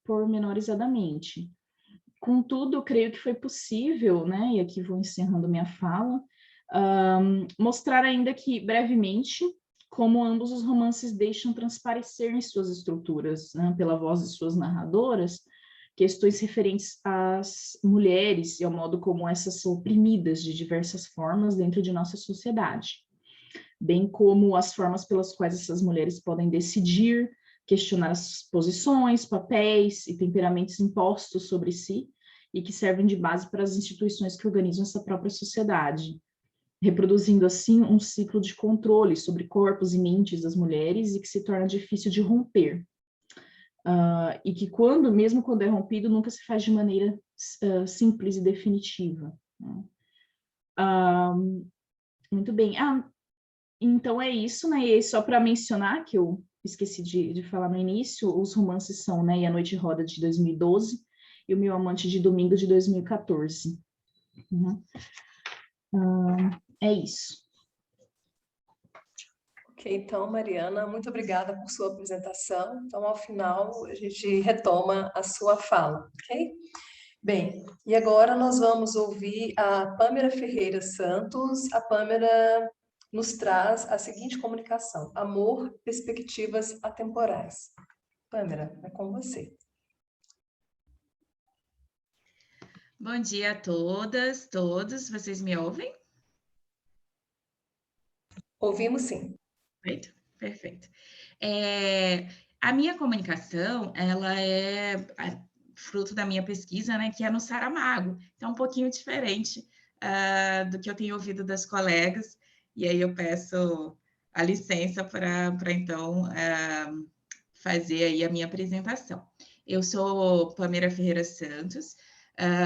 pormenorizadamente. Contudo, creio que foi possível, né, e aqui vou encerrando minha fala, mostrar ainda que, brevemente, como ambos os romances deixam transparecer em suas estruturas, né, pela voz de suas narradoras, questões referentes às mulheres e ao modo como essas são oprimidas de diversas formas dentro de nossa sociedade, bem como as formas pelas quais essas mulheres podem decidir, questionar as posições, papéis e temperamentos impostos sobre si e que servem de base para as instituições que organizam essa própria sociedade, reproduzindo assim um ciclo de controle sobre corpos e mentes das mulheres e que se torna difícil de romper. E que mesmo quando é rompido, nunca se faz de maneira simples e definitiva. Né? Muito bem. Então é isso, né? E só para mencionar, que eu esqueci de falar no início, os romances são, né, E a Noite Roda, de 2012, e O Meu Amante de Domingo, de 2014. É isso. Ok, então, Mariana, muito obrigada por sua apresentação. Então, ao final, a gente retoma a sua fala, ok? Bem, e agora nós vamos ouvir a Pâmela Ferreira Santos. A Pâmela nos traz a seguinte comunicação: Amor, perspectivas atemporais. Pâmela, é com você. Bom dia a todas, todos. Vocês me ouvem? Ouvimos sim. Perfeito, perfeito. A minha comunicação, ela é fruto da minha pesquisa, né, que é no Saramago. Então, um pouquinho diferente do que eu tenho ouvido das colegas. E aí eu peço a licença para então, fazer aí a minha apresentação. Eu sou Pâmela Ferreira Santos,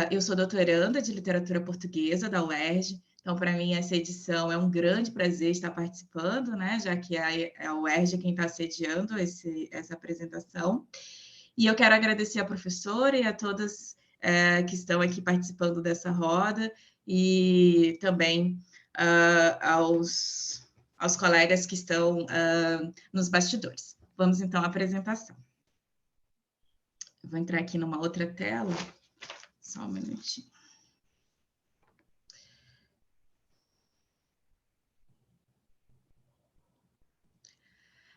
eu sou doutoranda de literatura portuguesa da UERJ. Então, para mim, essa edição é um grande prazer estar participando, né? Já que é a UERJ quem está sediando essa apresentação. E eu quero agradecer à professora e a todas que estão aqui participando dessa roda, e também aos colegas que estão nos bastidores. Vamos, então, à apresentação. Eu vou entrar aqui numa outra tela. Só um minutinho.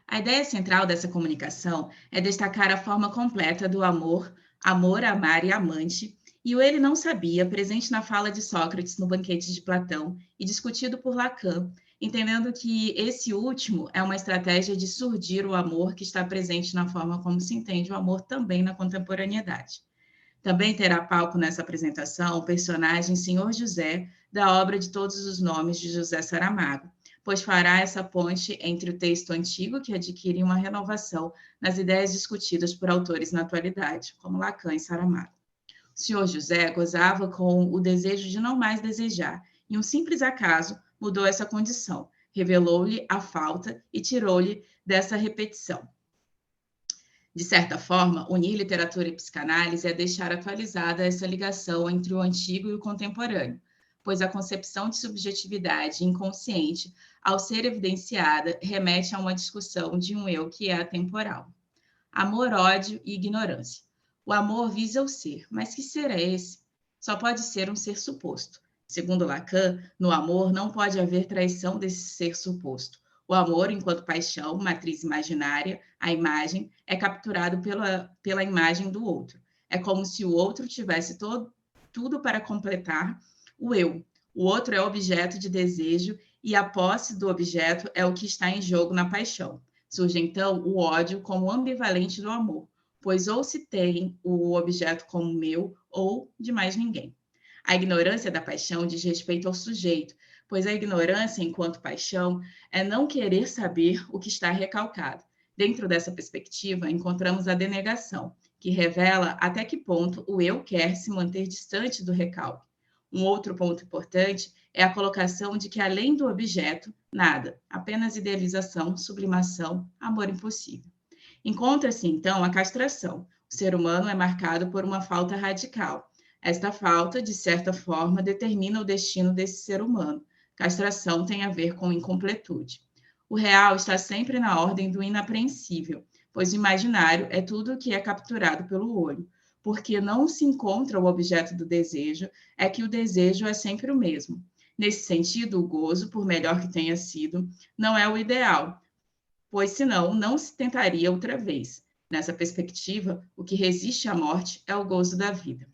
A ideia central dessa comunicação é destacar a forma completa do amor, amar e amante, e o ele não sabia, presente na fala de Sócrates no banquete de Platão e discutido por Lacan, entendendo que esse último é uma estratégia de surdir o amor que está presente na forma como se entende o amor também na contemporaneidade. Também terá palco nessa apresentação o personagem Senhor José, da obra de Todos os Nomes de José Saramago, pois fará essa ponte entre o texto antigo, que adquire uma renovação nas ideias discutidas por autores na atualidade, como Lacan e Saramago. O Senhor José gozava com o desejo de não mais desejar, e um simples acaso mudou essa condição, revelou-lhe a falta e tirou-lhe dessa repetição. De certa forma, unir literatura e psicanálise é deixar atualizada essa ligação entre o antigo e o contemporâneo, pois a concepção de subjetividade inconsciente, ao ser evidenciada, remete a uma discussão de um eu que é atemporal. Amor, ódio e ignorância. O amor visa o ser, mas que ser é esse? Só pode ser um ser suposto. Segundo Lacan, no amor não pode haver traição desse ser suposto. O amor, enquanto paixão, matriz imaginária, a imagem, é capturado pela imagem do outro. É como se o outro tivesse tudo para completar o eu. O outro é objeto de desejo e a posse do objeto é o que está em jogo na paixão. Surge, então, o ódio como ambivalente do amor, pois ou se tem o objeto como meu ou de mais ninguém. A ignorância da paixão diz respeito ao sujeito, pois a ignorância, enquanto paixão, é não querer saber o que está recalcado. Dentro dessa perspectiva, encontramos a denegação, que revela até que ponto o eu quer se manter distante do recalque. Um outro ponto importante é a colocação de que, além do objeto, nada, apenas idealização, sublimação, amor impossível. Encontra-se, então, a castração. O ser humano é marcado por uma falta radical. Esta falta, de certa forma, determina o destino desse ser humano. Castração tem a ver com incompletude. O real está sempre na ordem do inapreensível, pois o imaginário é tudo o que é capturado pelo olho. Porque não se encontra o objeto do desejo, é que o desejo é sempre o mesmo. Nesse sentido, o gozo, por melhor que tenha sido, não é o ideal, pois senão não se tentaria outra vez. Nessa perspectiva, o que resiste à morte é o gozo da vida.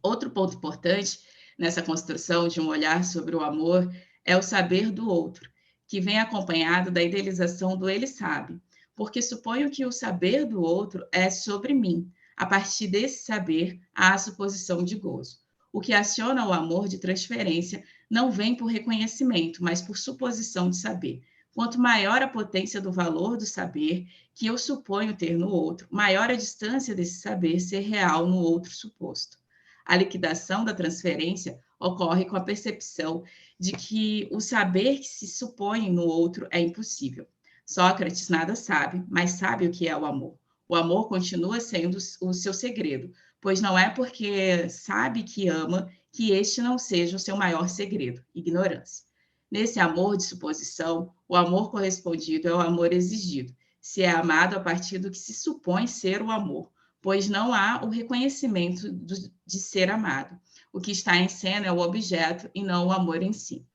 Outro ponto importante nessa construção de um olhar sobre o amor é o saber do outro, que vem acompanhado da idealização do ele sabe, porque suponho que o saber do outro é sobre mim. A partir desse saber, há a suposição de gozo. O que aciona o amor de transferência não vem por reconhecimento, mas por suposição de saber. Quanto maior a potência do valor do saber que eu suponho ter no outro, maior a distância desse saber ser real no outro suposto. A liquidação da transferência ocorre com a percepção de que o saber que se supõe no outro é impossível. Sócrates nada sabe, mas sabe o que é o amor. O amor continua sendo o seu segredo, pois não é porque sabe que ama que este não seja o seu maior segredo, ignorância. Nesse amor de suposição, o amor correspondido é o amor exigido, se é amado a partir do que se supõe ser o amor, pois não há o reconhecimento de ser amado. O que está em cena é o objeto e não o amor em si.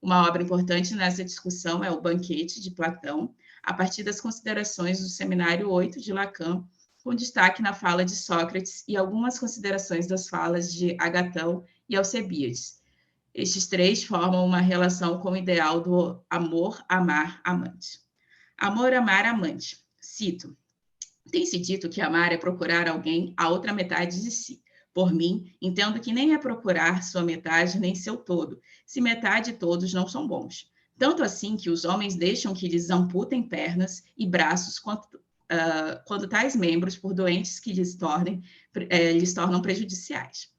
Uma obra importante nessa discussão é o Banquete, de Platão, a partir das considerações do Seminário 8 de Lacan, com destaque na fala de Sócrates e algumas considerações das falas de Agatão e Alcebíades. Estes três formam uma relação com o ideal do amor, amar, amante. Amor, amar, amante. Cito. Tem-se dito que amar é procurar alguém, a outra metade de si. Por mim, entendo que nem é procurar sua metade nem seu todo, se metade e todos não são bons. Tanto assim que os homens deixam que lhes amputem pernas e braços quando tais membros, por doentes que lhes tornam prejudiciais.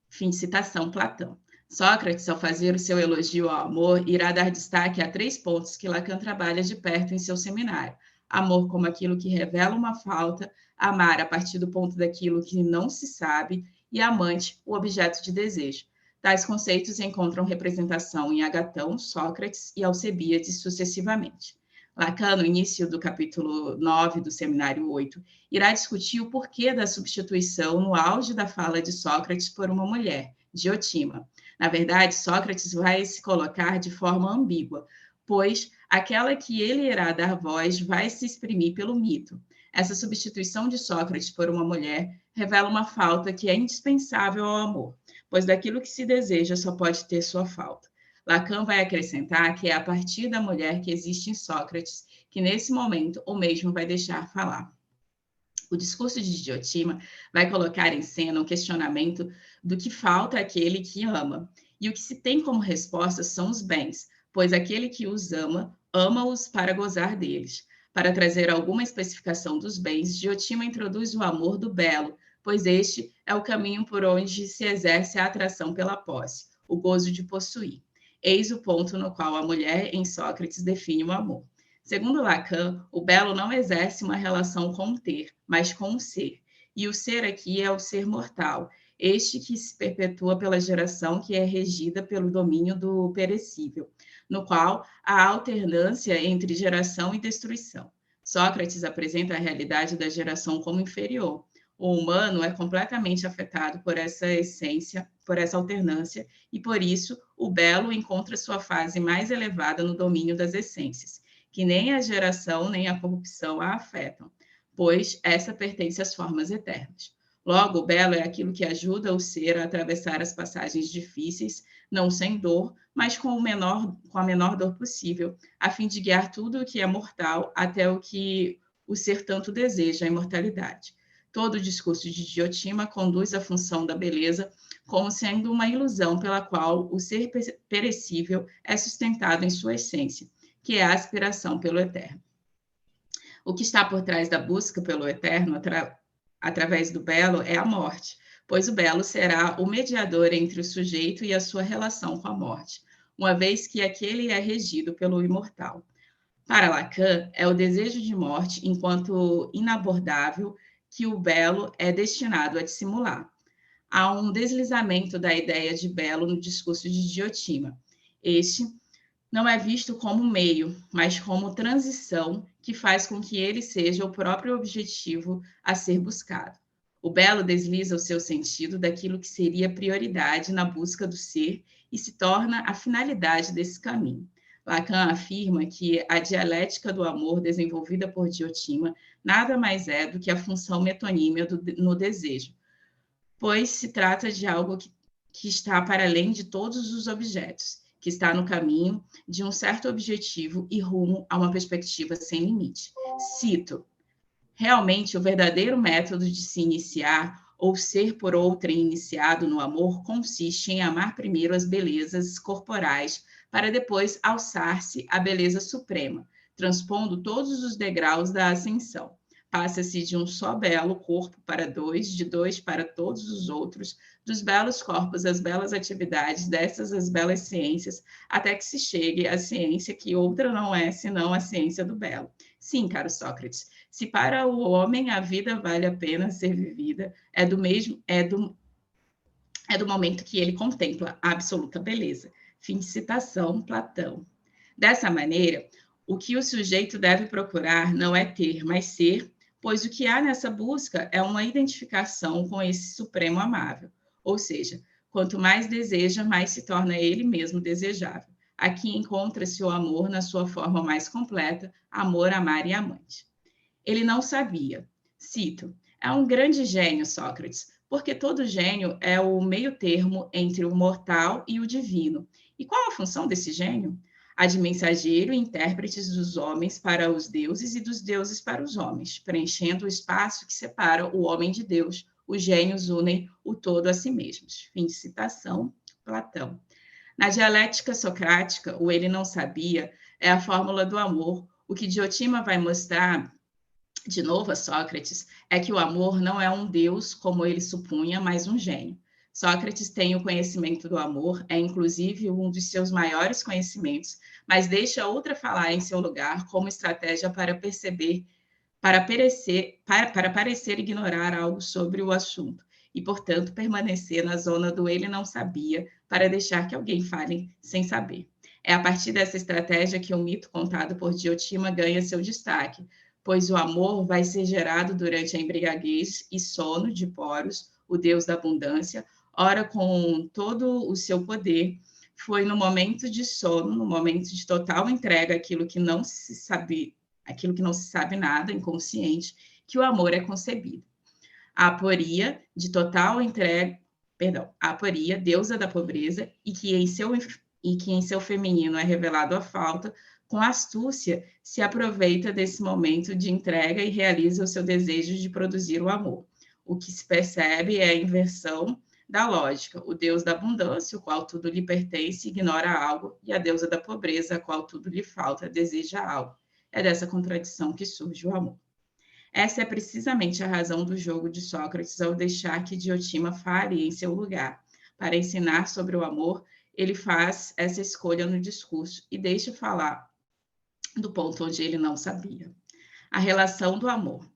Fim de citação, Platão. Sócrates, ao fazer o seu elogio ao amor, irá dar destaque a 3 pontos que Lacan trabalha de perto em seu seminário. Amor como aquilo que revela uma falta, amar a partir do ponto daquilo que não se sabe, e amante, o objeto de desejo. Tais conceitos encontram representação em Agatão, Sócrates e Alcebíades sucessivamente. Lacan, no início do capítulo 9 do Seminário 8, irá discutir o porquê da substituição no auge da fala de Sócrates por uma mulher, Diotima. Na verdade, Sócrates vai se colocar de forma ambígua, pois aquela que ele irá dar voz vai se exprimir pelo mito. Essa substituição de Sócrates por uma mulher revela uma falta que é indispensável ao amor, pois daquilo que se deseja só pode ter sua falta. Lacan vai acrescentar que é a partir da mulher que existe em Sócrates que, nesse momento, o mesmo vai deixar falar. O discurso de Diotima vai colocar em cena um questionamento do que falta àquele que ama, e o que se tem como resposta são os bens, pois aquele que os ama, ama-os para gozar deles. Para trazer alguma especificação dos bens, Diotima introduz o amor do belo, pois este é o caminho por onde se exerce a atração pela posse, o gozo de possuir. Eis o ponto no qual a mulher, em Sócrates, define o amor. Segundo Lacan, o belo não exerce uma relação com o ter, mas com o ser. E o ser aqui é o ser mortal. este que se perpetua pela geração que é regida pelo domínio do perecível, no qual há alternância entre geração e destruição. Sócrates apresenta a realidade da geração como inferior. O humano é completamente afetado por essa essência, por essa alternância, e por isso o belo encontra sua fase mais elevada no domínio das essências, que nem a geração nem a corrupção a afetam, pois essa pertence às formas eternas. Logo, o belo é aquilo que ajuda o ser a atravessar as passagens difíceis, não sem dor, mas com a menor dor possível, a fim de guiar tudo o que é mortal até o que o ser tanto deseja, a imortalidade. Todo o discurso de Diotima conduz à função da beleza como sendo uma ilusão pela qual o ser perecível é sustentado em sua essência, que é a aspiração pelo eterno. O que está por trás da busca pelo eterno através do belo é a morte, pois o belo será o mediador entre o sujeito e a sua relação com a morte, uma vez que aquele é regido pelo imortal. Para Lacan, é o desejo de morte enquanto inabordável que o belo é destinado a dissimular. Há um deslizamento da ideia de belo no discurso de Diotima. Este não é visto como meio, mas como transição que faz com que ele seja o próprio objetivo a ser buscado. O belo desliza o seu sentido daquilo que seria prioridade na busca do ser e se torna a finalidade desse caminho. Lacan afirma que a dialética do amor desenvolvida por Diotima nada mais é do que a função metonímia no desejo, pois se trata de algo que está para além de todos os objetos, que está no caminho de um certo objetivo e rumo a uma perspectiva sem limite. Cito: realmente, o verdadeiro método de se iniciar ou ser por outrem iniciado no amor consiste em amar primeiro as belezas corporais para depois alçar-se à beleza suprema, transpondo todos os degraus da ascensão. Passa-se de um só belo corpo para dois, de dois para todos os outros, dos belos corpos às belas atividades, dessas às belas ciências, até que se chegue à ciência que outra não é senão a ciência do belo. Sim, caro Sócrates, se para o homem a vida vale a pena ser vivida, é do momento que ele contempla a absoluta beleza. Fim de citação, Platão. Dessa maneira, o que o sujeito deve procurar não é ter, mas ser, pois o que há nessa busca é uma identificação com esse supremo amável. Ou seja, quanto mais deseja, mais se torna ele mesmo desejável. Aqui encontra-se o amor na sua forma mais completa, amor, amar e amante. Ele não sabia. Cito: é um grande gênio, Sócrates, porque todo gênio é o meio termo entre o mortal e o divino. E qual a função desse gênio? A de mensageiro e intérprete dos homens para os deuses e dos deuses para os homens, preenchendo o espaço que separa o homem de Deus. Os gênios unem o todo a si mesmos. Fim de citação, Platão. Na dialética socrática, o ele não sabia é a fórmula do amor. O que Diotima vai mostrar de novo a Sócrates é que o amor não é um deus, como ele supunha, mas um gênio. Sócrates tem o conhecimento do amor, é inclusive um dos seus maiores conhecimentos, mas deixa outra falar em seu lugar como estratégia para parecer ignorar algo sobre o assunto e, portanto, permanecer na zona do ele não sabia, para deixar que alguém fale sem saber. É a partir dessa estratégia que o mito contado por Diotima ganha seu destaque, pois o amor vai ser gerado durante a embriaguez e sono de Poros, o deus da abundância, ora com todo o seu poder. Foi no momento de sono, no momento de total entrega àquilo que não se sabe nada, inconsciente, que o amor é concebido. A aporia de total entrega, a aporia, deusa da pobreza, e que em seu feminino é revelado a falta, com astúcia se aproveita desse momento de entrega e realiza o seu desejo de produzir o amor. O que se percebe é a inversão da lógica. O deus da abundância, o qual tudo lhe pertence, ignora algo, e a deusa da pobreza, a qual tudo lhe falta, deseja algo. É dessa contradição que surge o amor. Essa é precisamente a razão do jogo de Sócrates ao deixar que Diotima fale em seu lugar. Para ensinar sobre o amor, ele faz essa escolha no discurso e deixa falar do ponto onde ele não sabia. A relação do amor.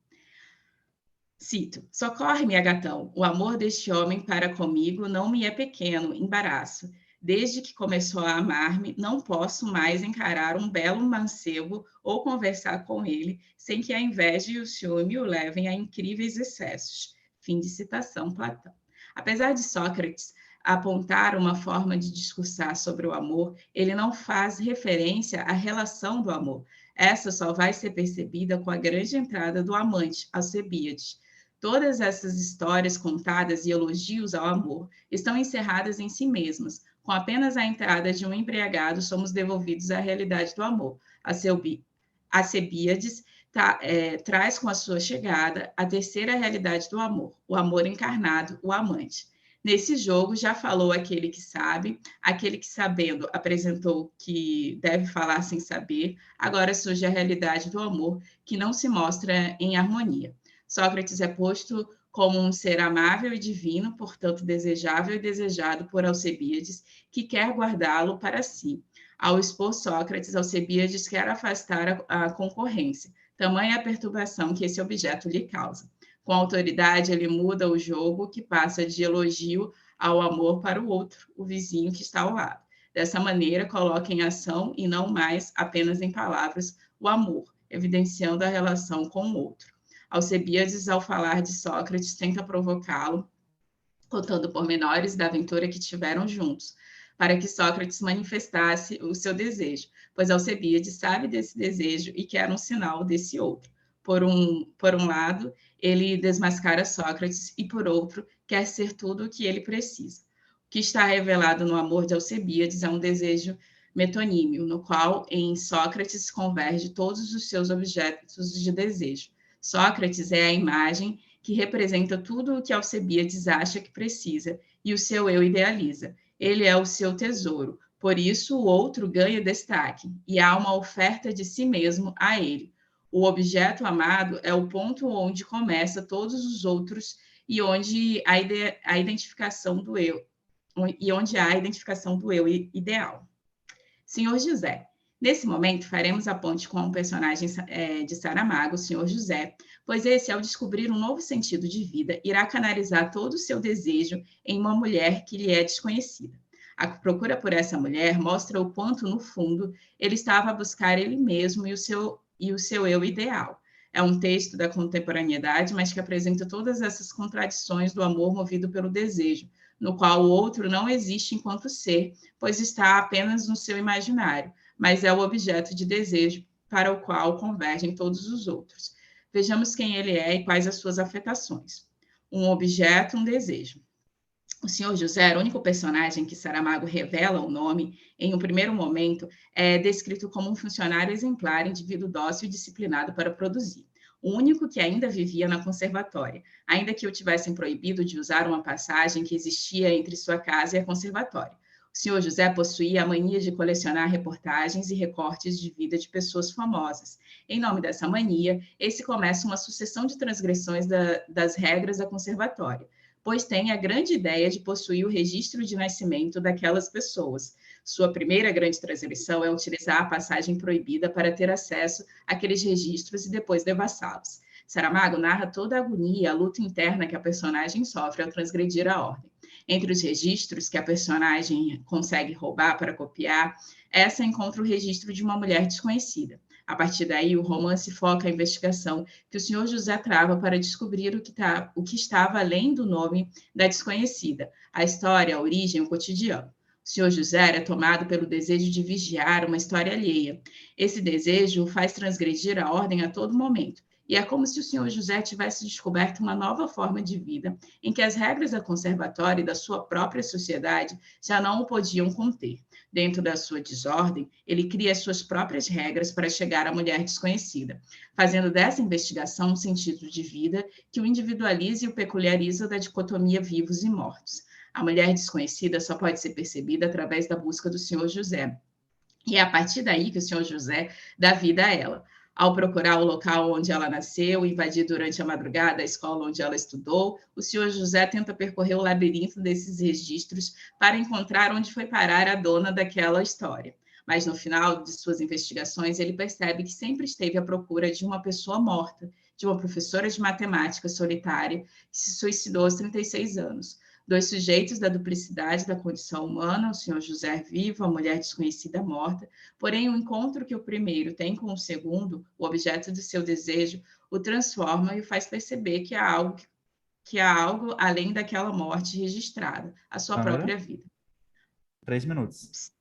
Cito: socorre-me, Agatão, o amor deste homem para comigo não me é pequeno, embaraço. Desde que começou a amar-me, não posso mais encarar um belo mancebo ou conversar com ele, sem que a inveja e o ciúme o levem a incríveis excessos. Fim de citação, Platão. Apesar de Sócrates apontar uma forma de discursar sobre o amor, ele não faz referência à relação do amor. Essa só vai ser percebida com a grande entrada do amante, Alcebíades. Todas essas histórias contadas e elogios ao amor estão encerradas em si mesmas. Com apenas a entrada de um embriagado, somos devolvidos à realidade do amor. Alcebíades traz com a sua chegada a terceira realidade do amor, o amor encarnado, o amante. Nesse jogo, já falou aquele que sabe, aquele que sabendo apresentou que deve falar sem saber, agora surge a realidade do amor, que não se mostra em harmonia. Sócrates é posto como um ser amável e divino, portanto desejável e desejado por Alcebíades, que quer guardá-lo para si. Ao expor Sócrates, Alcebíades quer afastar a concorrência, tamanha a perturbação que esse objeto lhe causa. Com autoridade, ele muda o jogo, que passa de elogio ao amor para o outro, o vizinho que está ao lado. Dessa maneira, coloca em ação, e não mais apenas em palavras, o amor, evidenciando a relação com o outro. Alcebíades, ao falar de Sócrates, tenta provocá-lo, contando pormenores da aventura que tiveram juntos, para que Sócrates manifestasse o seu desejo, pois Alcebíades sabe desse desejo e quer um sinal desse outro. Por um lado, ele desmascara Sócrates e, por outro, quer ser tudo o que ele precisa. O que está revelado no amor de Alcebíades é um desejo metonímio, no qual, em Sócrates, converge todos os seus objetos de desejo. Sócrates é a imagem que representa tudo o que Alcebíades acha que precisa e o seu eu idealiza. Ele é o seu tesouro, por isso o outro ganha destaque e há uma oferta de si mesmo a ele. O objeto amado é o ponto onde começa todos os outros e onde há a identificação do eu, ideal. Senhor José. Nesse momento, faremos a ponte com um personagem de Saramago, o Senhor José, pois esse, ao descobrir um novo sentido de vida, irá canalizar todo o seu desejo em uma mulher que lhe é desconhecida. A procura por essa mulher mostra o quanto, no fundo, ele estava a buscar ele mesmo e o seu eu ideal. É um texto da contemporaneidade, mas que apresenta todas essas contradições do amor movido pelo desejo, no qual o outro não existe enquanto ser, pois está apenas no seu imaginário, mas é o objeto de desejo para o qual convergem todos os outros. Vejamos quem ele é e quais as suas afetações. Um objeto, um desejo. O Senhor José era o único personagem que Saramago revela o nome, em um primeiro momento, é descrito como um funcionário exemplar, indivíduo dócil e disciplinado para produzir. O único que ainda vivia na conservatória, ainda que o tivessem proibido de usar uma passagem que existia entre sua casa e a conservatória. O Senhor José possuía a mania de colecionar reportagens e recortes de vida de pessoas famosas. Em nome dessa mania, esse começa uma sucessão de transgressões das regras da conservatória, pois tem a grande ideia de possuir o registro de nascimento daquelas pessoas. Sua primeira grande transgressão é utilizar a passagem proibida para ter acesso àqueles registros e depois devassá-los. Saramago narra toda a agonia, a luta interna que a personagem sofre ao transgredir a ordem. Entre os registros que a personagem consegue roubar para copiar, essa encontra o registro de uma mulher desconhecida. A partir daí, o romance foca a investigação que o Senhor José trava para descobrir o que estava além do nome da desconhecida, a história, a origem, o cotidiano. O Senhor José é tomado pelo desejo de vigiar uma história alheia. Esse desejo o faz transgredir a ordem a todo momento. E é como se o Senhor José tivesse descoberto uma nova forma de vida, em que as regras da conservatória e da sua própria sociedade já não o podiam conter. Dentro da sua desordem, ele cria as suas próprias regras para chegar à mulher desconhecida, fazendo dessa investigação um sentido de vida que o individualiza e o peculiariza da dicotomia vivos e mortos. A mulher desconhecida só pode ser percebida através da busca do Senhor José. E é a partir daí que o Senhor José dá vida a ela. Ao procurar o local onde ela nasceu, invadir durante a madrugada a escola onde ela estudou, o Senhor José tenta percorrer o labirinto desses registros para encontrar onde foi parar a dona daquela história. Mas no final de suas investigações, ele percebe que sempre esteve à procura de uma pessoa morta, de uma professora de matemática solitária que se suicidou aos 36 anos. Dois sujeitos da duplicidade da condição humana, o senhor José vivo, a mulher desconhecida morta, porém o encontro que o primeiro tem com o segundo, o objeto de seu desejo, o transforma e o faz perceber que há algo além daquela morte registrada, a sua Câmera, própria vida. 3 minutos.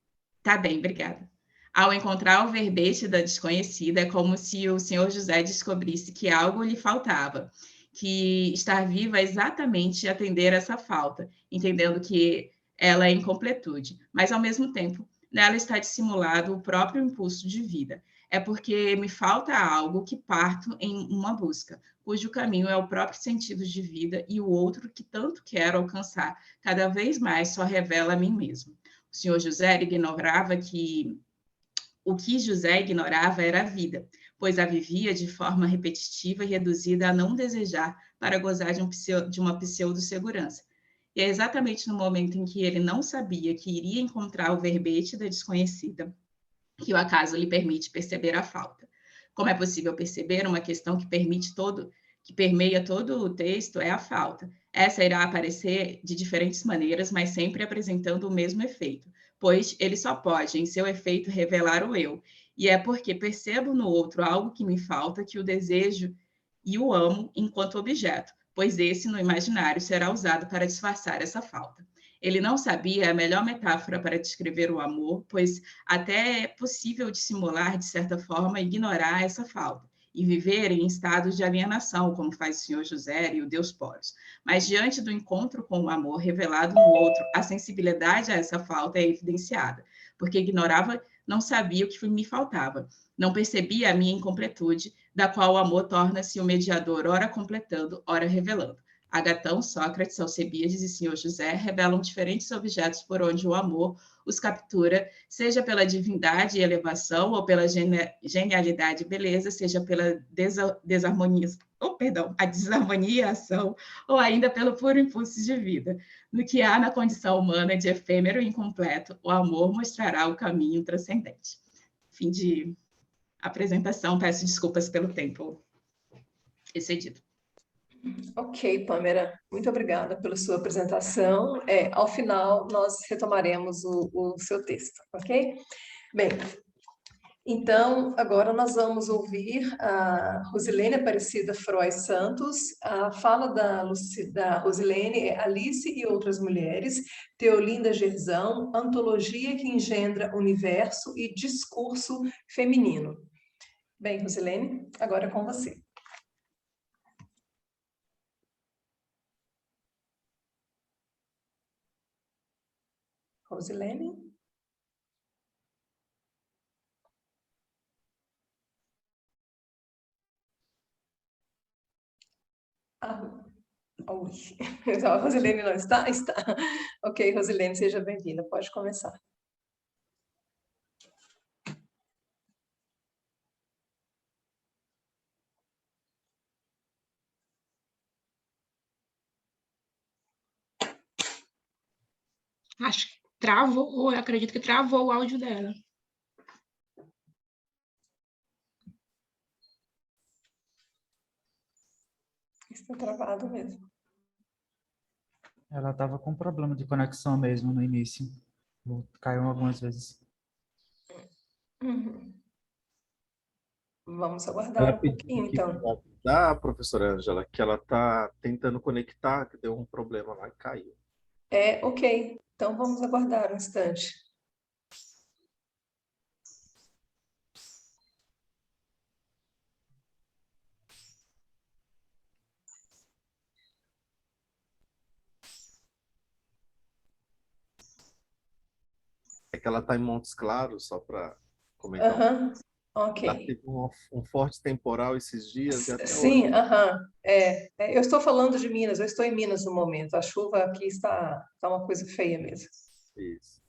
Tá bem, obrigada. Ao encontrar o verbete da desconhecida, é como se o senhor José descobrisse que algo lhe faltava, que estar viva é exatamente atender essa falta, entendendo que ela é incompletude, mas ao mesmo tempo nela está dissimulado o próprio impulso de vida. É porque me falta algo que parto em uma busca, cujo caminho é o próprio sentido de vida e o outro que tanto quero alcançar, cada vez mais só revela a mim mesmo. O senhor José ignorava que o que José ignorava era a vida, pois a vivia de forma repetitiva e reduzida a não desejar para gozar de uma pseudo-segurança. E é exatamente no momento em que ele não sabia que iria encontrar o verbete da desconhecida que o acaso lhe permite perceber a falta. Como é possível perceber, uma questão que permeia todo o texto é a falta. Essa irá aparecer de diferentes maneiras, mas sempre apresentando o mesmo efeito, pois ele só pode, em seu efeito, revelar o eu. E é porque percebo no outro algo que me falta que o desejo e o amo enquanto objeto, pois esse, no imaginário, será usado para disfarçar essa falta. Ele não sabia a melhor metáfora para descrever o amor, pois até é possível dissimular, de certa forma, ignorar essa falta e viver em estados de alienação, como faz o senhor José e o Deus Poros. Mas diante do encontro com o amor revelado no outro, a sensibilidade a essa falta é evidenciada, porque ignorava, não sabia o que me faltava, não percebia a minha incompletude, da qual o amor torna-se o mediador, ora completando, ora revelando. Agatão, Sócrates, Alcebiades e senhor José revelam diferentes objetos por onde o amor os captura, seja pela divindade e elevação, ou pela genialidade e beleza, seja pela a desarmonia e ação, ou ainda pelo puro impulso de vida. No que há na condição humana de efêmero e incompleto, o amor mostrará o caminho transcendente. Fim de apresentação, peço desculpas pelo tempo excedido. Ok, Pamela, muito obrigada pela sua apresentação. Ao final, nós retomaremos o seu texto, ok? Bem, então, agora nós vamos ouvir a Rosilene Aparecida Frois Santos. A fala da Rosilene é Alice e Outras Mulheres, Teolinda Gerzão, Antologia que Engendra Universo e Discurso Feminino. Bem, Rosilene, agora é com você. Rosilene? Oi. A Rosilene não está? Está. Ok, Rosilene, seja bem-vinda. Pode começar. Acho que travou, ou eu acredito que travou o áudio dela. Está travado mesmo. Ela estava com problema de conexão mesmo no início. Caiu algumas vezes. Uhum. Vamos Ela aguardar um pediu pouquinho, aqui então. da professora Ângela que ela está tentando conectar, que deu um problema lá e caiu. Ok. Então vamos aguardar um instante. É que ela está em Montes Claros, só para comentar. Aham, Lá ok. teve um forte temporal esses dias e até hoje. Sim, aham. Eu estou falando de Minas, eu estou em Minas no momento. A chuva aqui está uma coisa feia mesmo. Isso.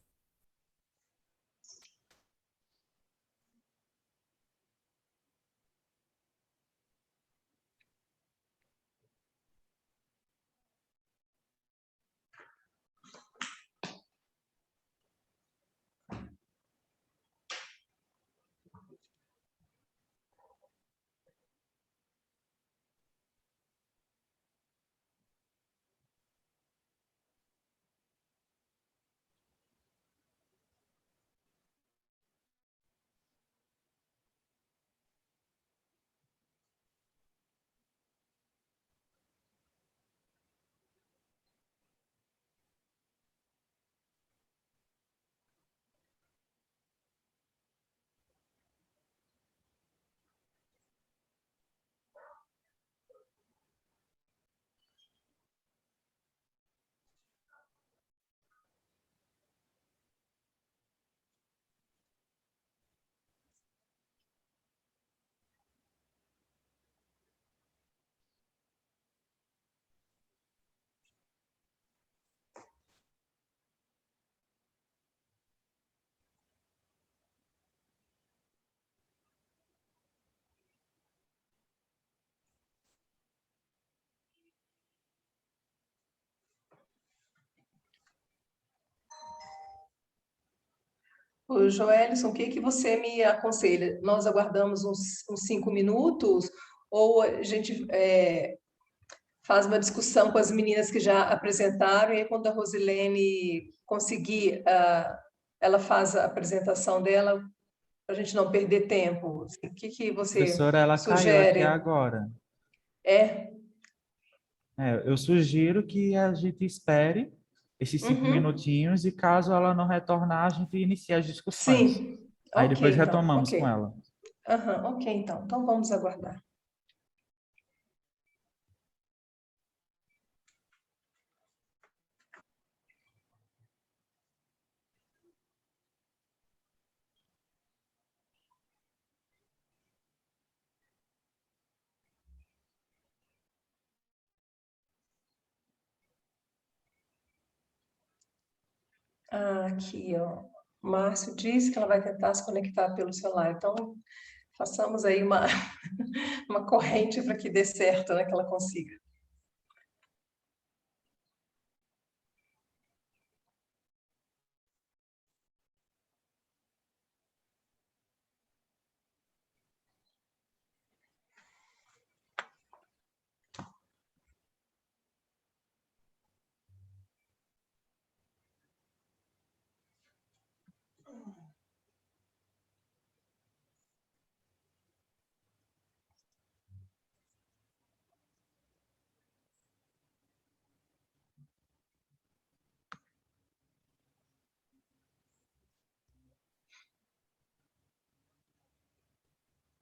Ô, Joelson, o que que você me aconselha? Nós aguardamos uns 5 minutos ou a gente faz uma discussão com as meninas que já apresentaram e aí quando a Rosilene conseguir, ela faz a apresentação dela para a gente não perder tempo. Assim, o que que você Professora, ela caiu aqui sugere? agora. É? Eu sugiro que a gente espere esses 5 Uhum. minutinhos e caso ela não retornar, a gente inicie as discussões. Sim. Aí Ok, depois então. retomamos com Ok. ela. Aham, ok, então. Então vamos aguardar. Aqui, ó. Márcio disse que ela vai tentar se conectar pelo celular. Então, façamos aí uma, uma corrente para que dê certo, né? Que ela consiga.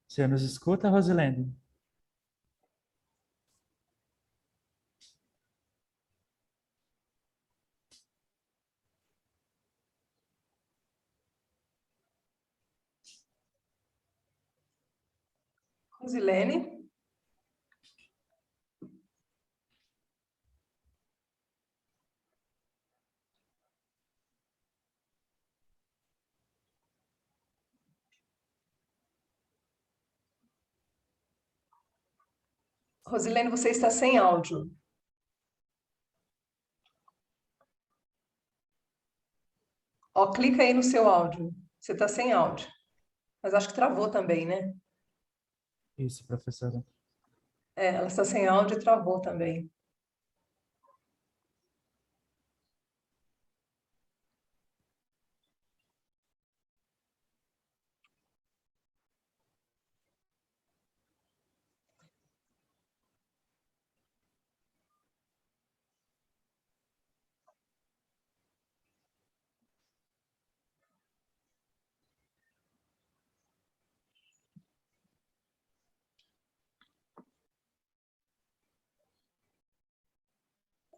Você nos escuta, Rosilene? Rosilene? Rosilene, você está sem áudio. Ó, clica aí no seu áudio. Você está sem áudio. Mas acho que travou também, né? Isso, professora. Ela está sem áudio e travou também.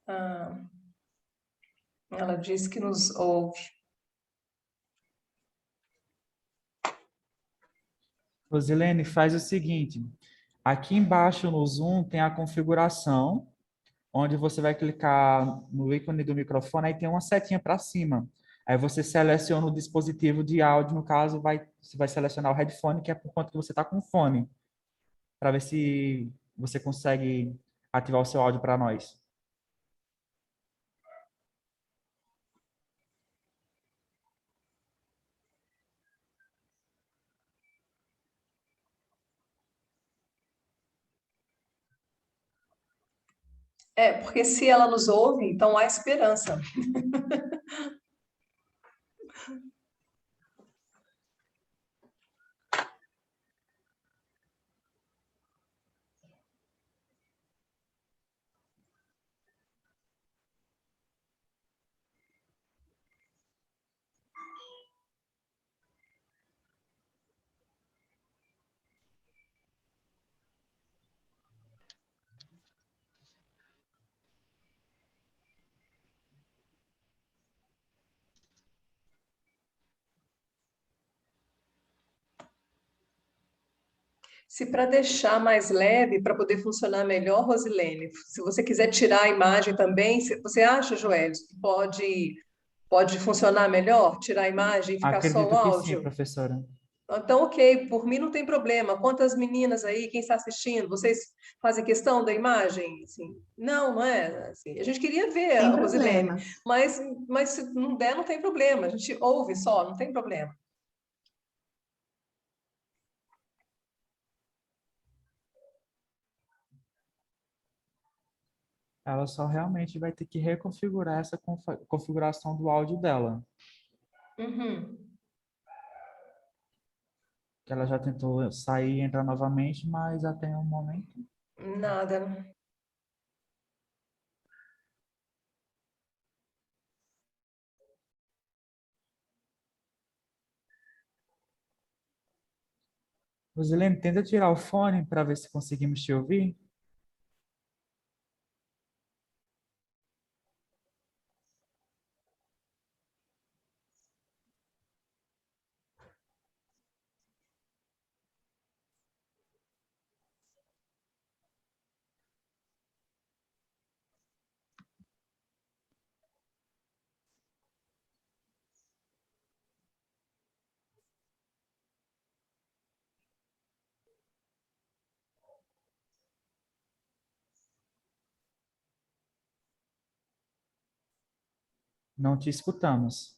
Ah, ela disse que nos ouve. Rosilene, faz o seguinte. Aqui embaixo no Zoom tem a configuração, onde você vai clicar no ícone do microfone, aí tem uma setinha para cima. Aí você seleciona o dispositivo de áudio, no caso, você vai selecionar o headphone, que é por conta que você está com fone, para ver se você consegue ativar o seu áudio para nós. Porque se ela nos ouve, então há esperança. Se para deixar mais leve, para poder funcionar melhor, Rosilene, se você quiser tirar a imagem também, você acha, Joel, que pode funcionar melhor, tirar a imagem e ficar só o Acredito que sim, áudio? professora. Então, ok, por mim não tem problema. Quantas meninas aí, quem está assistindo, vocês fazem questão da imagem? Assim, não, não é? Assim, a gente queria ver Sem a Rosilene, problemas. mas se não der, não tem problema. A gente ouve só, não tem problema. ela só realmente vai ter que reconfigurar essa configuração do áudio dela. Uhum. Que ela já tentou sair e entrar novamente, mas até o momento. Nada. Rosilene, tenta tirar o fone para ver se conseguimos te ouvir. Não te escutamos.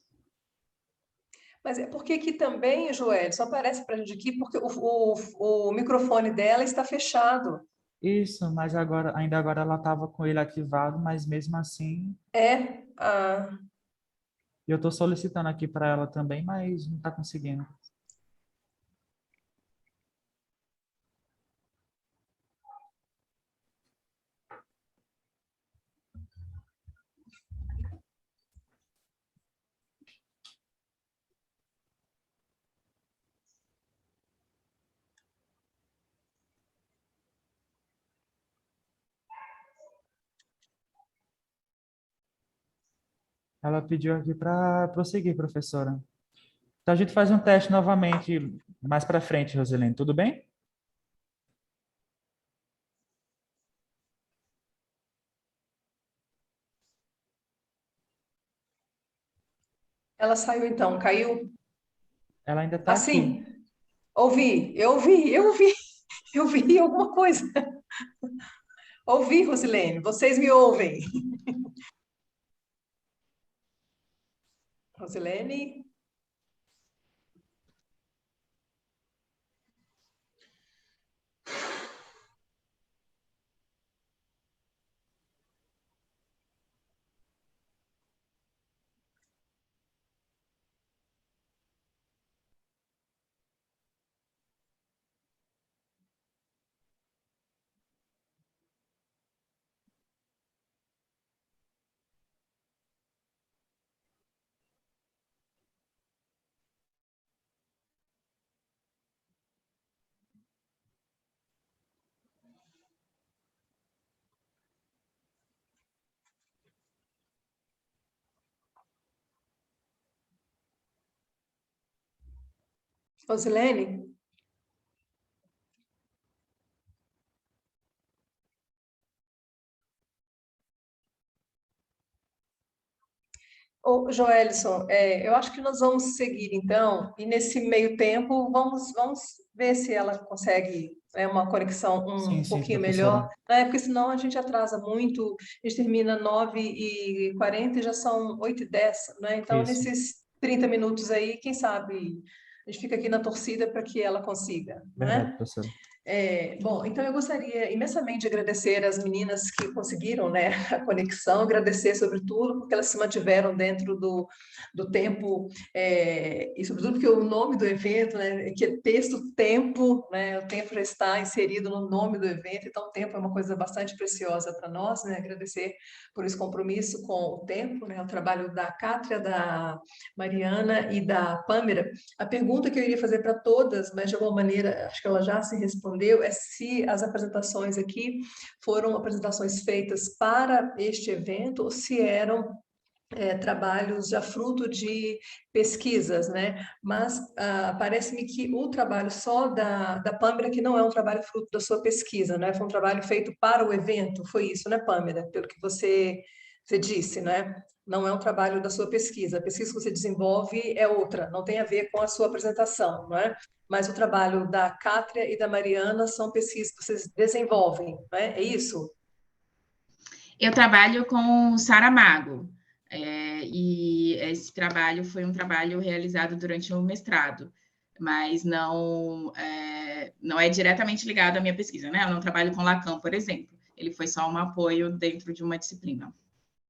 Mas é porque aqui também, Joel, só aparece para a gente aqui porque o microfone dela está fechado. Isso, mas agora, ainda agora ela estava com ele ativado, mas mesmo assim, É, ah, eu estou solicitando aqui para ela também, mas não está conseguindo. Ela pediu aqui para prosseguir, professora. Então a gente faz um teste novamente mais para frente, Rosilene, tudo bem? ela saiu então, caiu. Ela ainda está aqui. Assim, eu vi alguma coisa. Ouvi, Rosilene, vocês me ouvem. Rosilene? Rosilene? Ô, Joelson, eu acho que nós vamos seguir então, e nesse meio tempo vamos ver se ela consegue uma conexão Sim, um sim, pouquinho melhor, professora. né? Porque senão a gente atrasa muito, a gente termina 9h40 e já são 8h10, né? Então, Isso. nesses 30 minutos aí, quem sabe a gente fica aqui na torcida para que ela consiga, Verdade, né? professora. Bom, então eu gostaria imensamente de agradecer as meninas que conseguiram, né, a conexão, agradecer sobretudo porque elas se mantiveram dentro do tempo, e sobretudo porque o nome do evento, né, que é texto tempo, né, o tempo já está inserido no nome do evento, então o tempo é uma coisa bastante preciosa para nós, né, agradecer por esse compromisso com o tempo, né, o trabalho da Cátria, da Mariana e da Pâmera. A pergunta que eu iria fazer para todas, mas de alguma maneira acho que ela já se respondeu, é se as apresentações aqui foram apresentações feitas para este evento ou se eram trabalhos já fruto de pesquisas, né? Mas parece-me que o trabalho só da Pâmela, que não é um trabalho fruto da sua pesquisa, né? Foi um trabalho feito para o evento, foi isso, né, Pâmela? Pelo que você disse, né? Não é um trabalho da sua pesquisa. A pesquisa que você desenvolve é outra, não tem a ver com a sua apresentação, não é? Mas o trabalho da Cátria e da Mariana são pesquisas que vocês desenvolvem, não é? É isso? Eu trabalho com Saramago, e esse trabalho foi um trabalho realizado durante o mestrado, mas não é diretamente ligado à minha pesquisa, né? Eu não trabalho com Lacan, por exemplo. Ele foi só um apoio dentro de uma disciplina.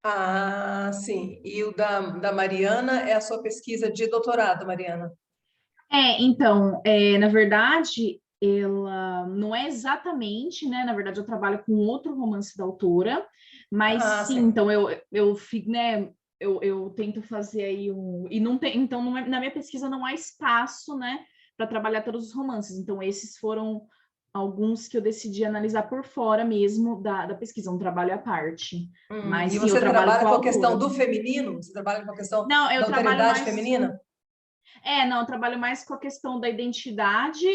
Ah, sim. E o da Mariana é a sua pesquisa de doutorado, Mariana? Então, na verdade, ela não é exatamente, né? Na verdade, eu trabalho com outro romance da autora, mas sim, sim. então eu fico, né? Eu tento fazer aí e não tem, então na minha pesquisa não há espaço, né, para trabalhar todos os romances. Então, esses foram alguns que eu decidi analisar por fora mesmo da pesquisa, um trabalho à parte. Mas E sim, eu você trabalho trabalha com a com a questão autora. do feminino? Você trabalha com a questão Não, eu da trabalho autoridade mais feminina? não, eu trabalho mais com a questão da identidade,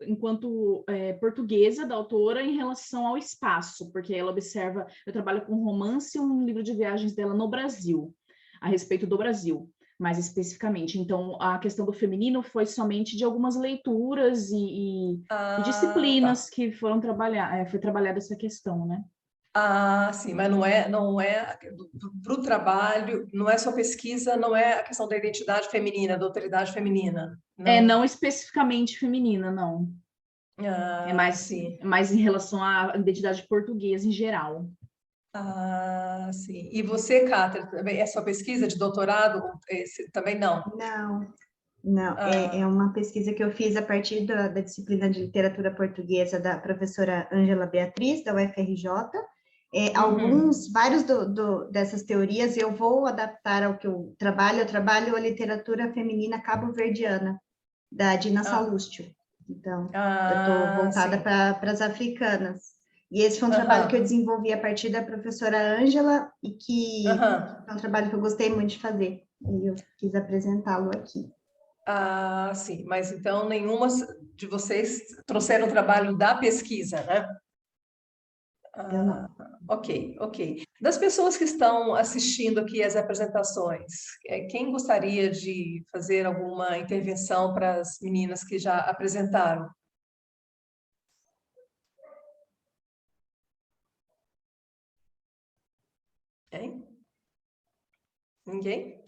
enquanto portuguesa da autora, em relação ao espaço, porque ela observa, eu trabalho com romance e um livro de viagens dela no Brasil, a respeito do Brasil, mais especificamente. Então, a questão do feminino foi somente de algumas leituras e disciplinas Tá. que foram foi trabalhada essa questão, né? Ah, sim, mas não é para o trabalho, não é sua pesquisa, não é a questão da identidade feminina, da autoridade feminina, não. Não especificamente feminina, não. É Ah, mais, sim. mais em relação à identidade portuguesa em geral. Ah, sim. E você, Cátia, também é sua pesquisa de doutorado? Também não. Não, não, é Ah, uma pesquisa que eu fiz a partir da disciplina de literatura portuguesa da professora Ângela Beatriz, da UFRJ. uhum. Vários dessas teorias eu vou adaptar ao que eu trabalho a literatura feminina cabo-verdiana, da Dina Ah, Salustio. Então, eu estou ah, voltada sim. para as africanas. E esse foi um trabalho que eu Aham, desenvolvi a partir da professora Ângela e que aham. é um trabalho que eu gostei muito de fazer. E eu quis apresentá-lo aqui. Ah, sim. Mas então nenhuma de vocês trouxeram o trabalho da pesquisa, né? Eu Ah, não. ok, ok. Das pessoas que estão assistindo aqui as apresentações, quem gostaria de fazer alguma intervenção para as meninas que já apresentaram? Hein? Ninguém?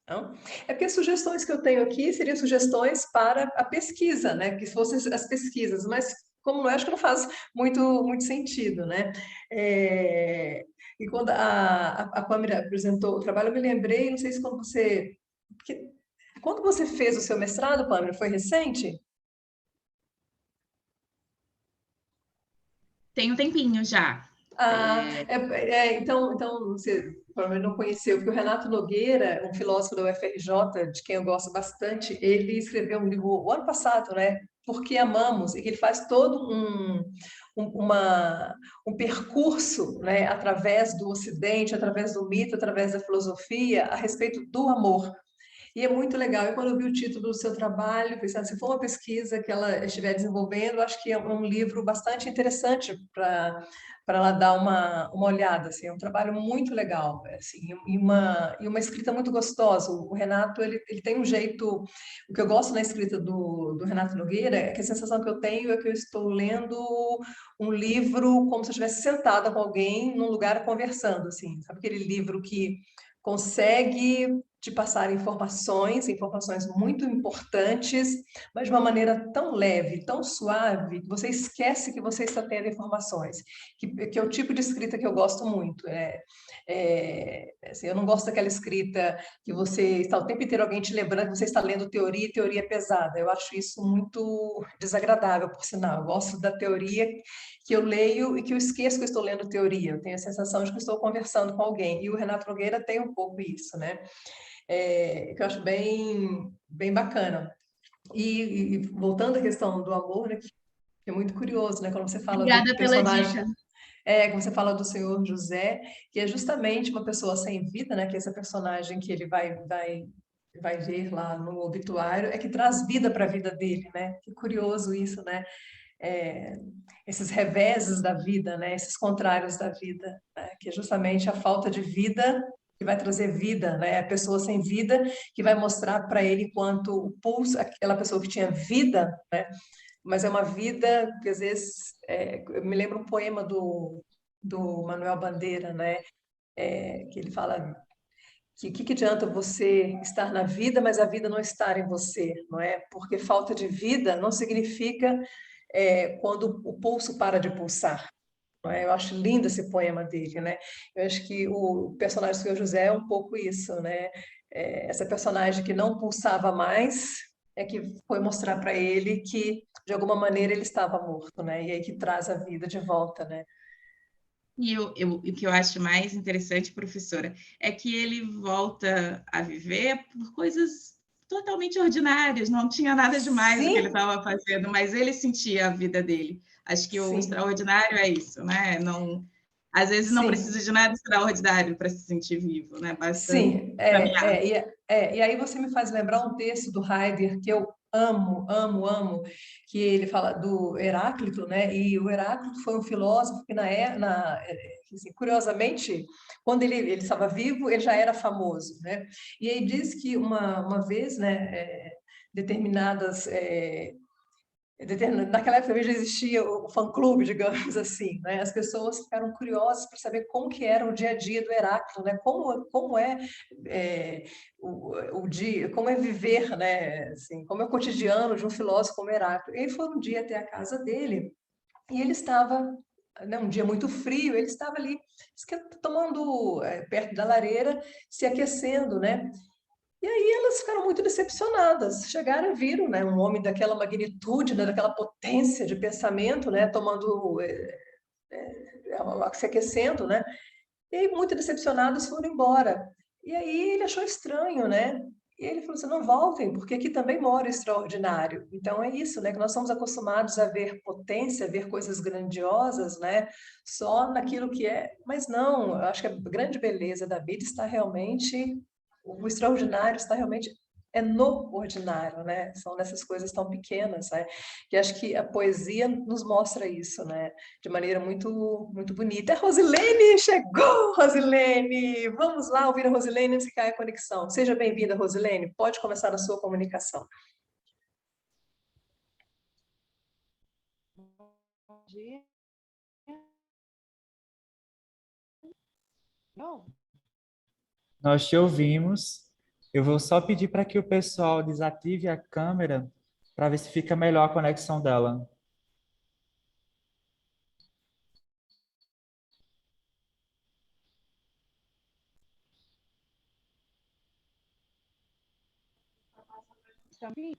Não? É porque as sugestões que eu tenho aqui seriam sugestões para a pesquisa, né? Que fossem as pesquisas, mas como não é, acho que não faz muito sentido, né? É, E quando a Pâmela apresentou o trabalho, eu me lembrei, não sei se quando você... porque quando você fez o seu mestrado, Pâmela, foi recente? Tem um tempinho já. Então você provavelmente não conheceu, porque o Renato Nogueira, um filósofo da UFRJ, de quem eu gosto bastante, ele escreveu um livro o ano passado, né? Por que Amamos, e que ele faz todo um percurso, né, através do Ocidente, através do mito, através da filosofia, a respeito do amor. E é muito legal. E quando eu vi o título do seu trabalho, pensei, se for uma pesquisa que ela estiver desenvolvendo, acho que é um livro bastante interessante para ela dar uma olhada. Assim, é um trabalho muito legal, assim, e uma escrita muito gostosa. O Renato, ele tem um jeito... O que eu gosto na escrita do Renato Nogueira é que a sensação que eu tenho é que eu estou lendo um livro como se eu estivesse sentada com alguém num lugar conversando, assim. Sabe aquele livro que consegue te passar informações muito importantes, mas de uma maneira tão leve, tão suave, que você esquece que você está tendo informações, que é o tipo de escrita que eu gosto muito. Assim, eu não gosto daquela escrita que você está o tempo inteiro alguém te lembrando que você está lendo teoria e teoria pesada. Eu acho isso muito desagradável, por sinal. Eu gosto da teoria que eu leio e que eu esqueço que eu estou lendo teoria. Eu tenho a sensação de que eu estou conversando com alguém. E o Renato Nogueira tem um pouco isso, né? Que eu acho bem bacana. E voltando à questão do amor, né, que é muito curioso, né, quando você fala do Obrigada pela personagem, dica. quando você fala do Senhor José, que é justamente uma pessoa sem vida, né, que é esse personagem que ele vai ver lá no obituário, é que traz vida para a vida dele, né? Que curioso isso, né? É, esses reveses da vida, né? Esses contrários da vida, né? Que é justamente a falta de vida que vai trazer vida, né? A pessoa sem vida que vai mostrar para ele quanto o pulso, aquela pessoa que tinha vida, né? Mas é uma vida que às vezes eu me lembro um poema do Manuel Bandeira, né? Que ele fala que o que adianta você estar na vida, mas a vida não estar em você, não é? Porque falta de vida não significa quando o pulso para de pulsar. Eu acho lindo esse poema dele, né? Eu acho que o personagem do Senhor José é um pouco isso, né? Essa personagem que não pulsava mais é que foi mostrar para ele que, de alguma maneira, ele estava morto, né? E aí que traz a vida de volta, né? E o que eu acho mais interessante, professora, é que ele volta a viver por coisas totalmente ordinárias, não tinha nada demais o que ele Sim, estava fazendo, mas ele sentia a vida dele. Acho que o sim, extraordinário é isso, né? Não, às vezes não precisa sim. de nada extraordinário para se sentir vivo, né? Basta Sim, caminhar. e aí você me faz lembrar um texto do Heidegger que eu amo, amo, amo, que ele fala do Heráclito, né? E o Heráclito foi um filósofo que assim, curiosamente, quando ele estava vivo, ele já era famoso, né? E aí diz que uma vez, né, determinadas naquela época também já existia o fã-clube, digamos assim, né? As pessoas ficaram curiosas para saber como que era o dia a dia do Heráclito, né? Como é, o dia, como é viver, né? Assim, como é o cotidiano de um filósofo como Heráclito. E aí foi um dia até a casa dele e ele estava, né, um dia muito frio, ele estava ali tomando perto da lareira, se aquecendo, né? E aí elas ficaram muito decepcionadas. Chegaram e viram, né, um homem daquela magnitude, né, daquela potência de pensamento, né, tomando, se aquecendo, né? E aí muito decepcionados foram embora. E aí ele achou estranho, né? E ele falou assim, não voltem, porque aqui também mora o extraordinário. Então é isso, né? Que nós somos acostumados a ver potência, a ver coisas grandiosas, né? Só naquilo que é. Mas não, eu acho que a grande beleza da vida está realmente, o extraordinário está realmente no ordinário, né? São nessas coisas tão pequenas, né? Que acho que a poesia nos mostra isso, né? De maneira muito, muito bonita. A Rosilene chegou, Rosilene! Vamos lá ouvir a Rosilene antes que caia a conexão. Seja bem-vinda, Rosilene. Pode começar a sua comunicação. Bom dia. Não. Nós te ouvimos. Eu vou só pedir para que o pessoal desative a câmera para ver se fica melhor a conexão dela. Também.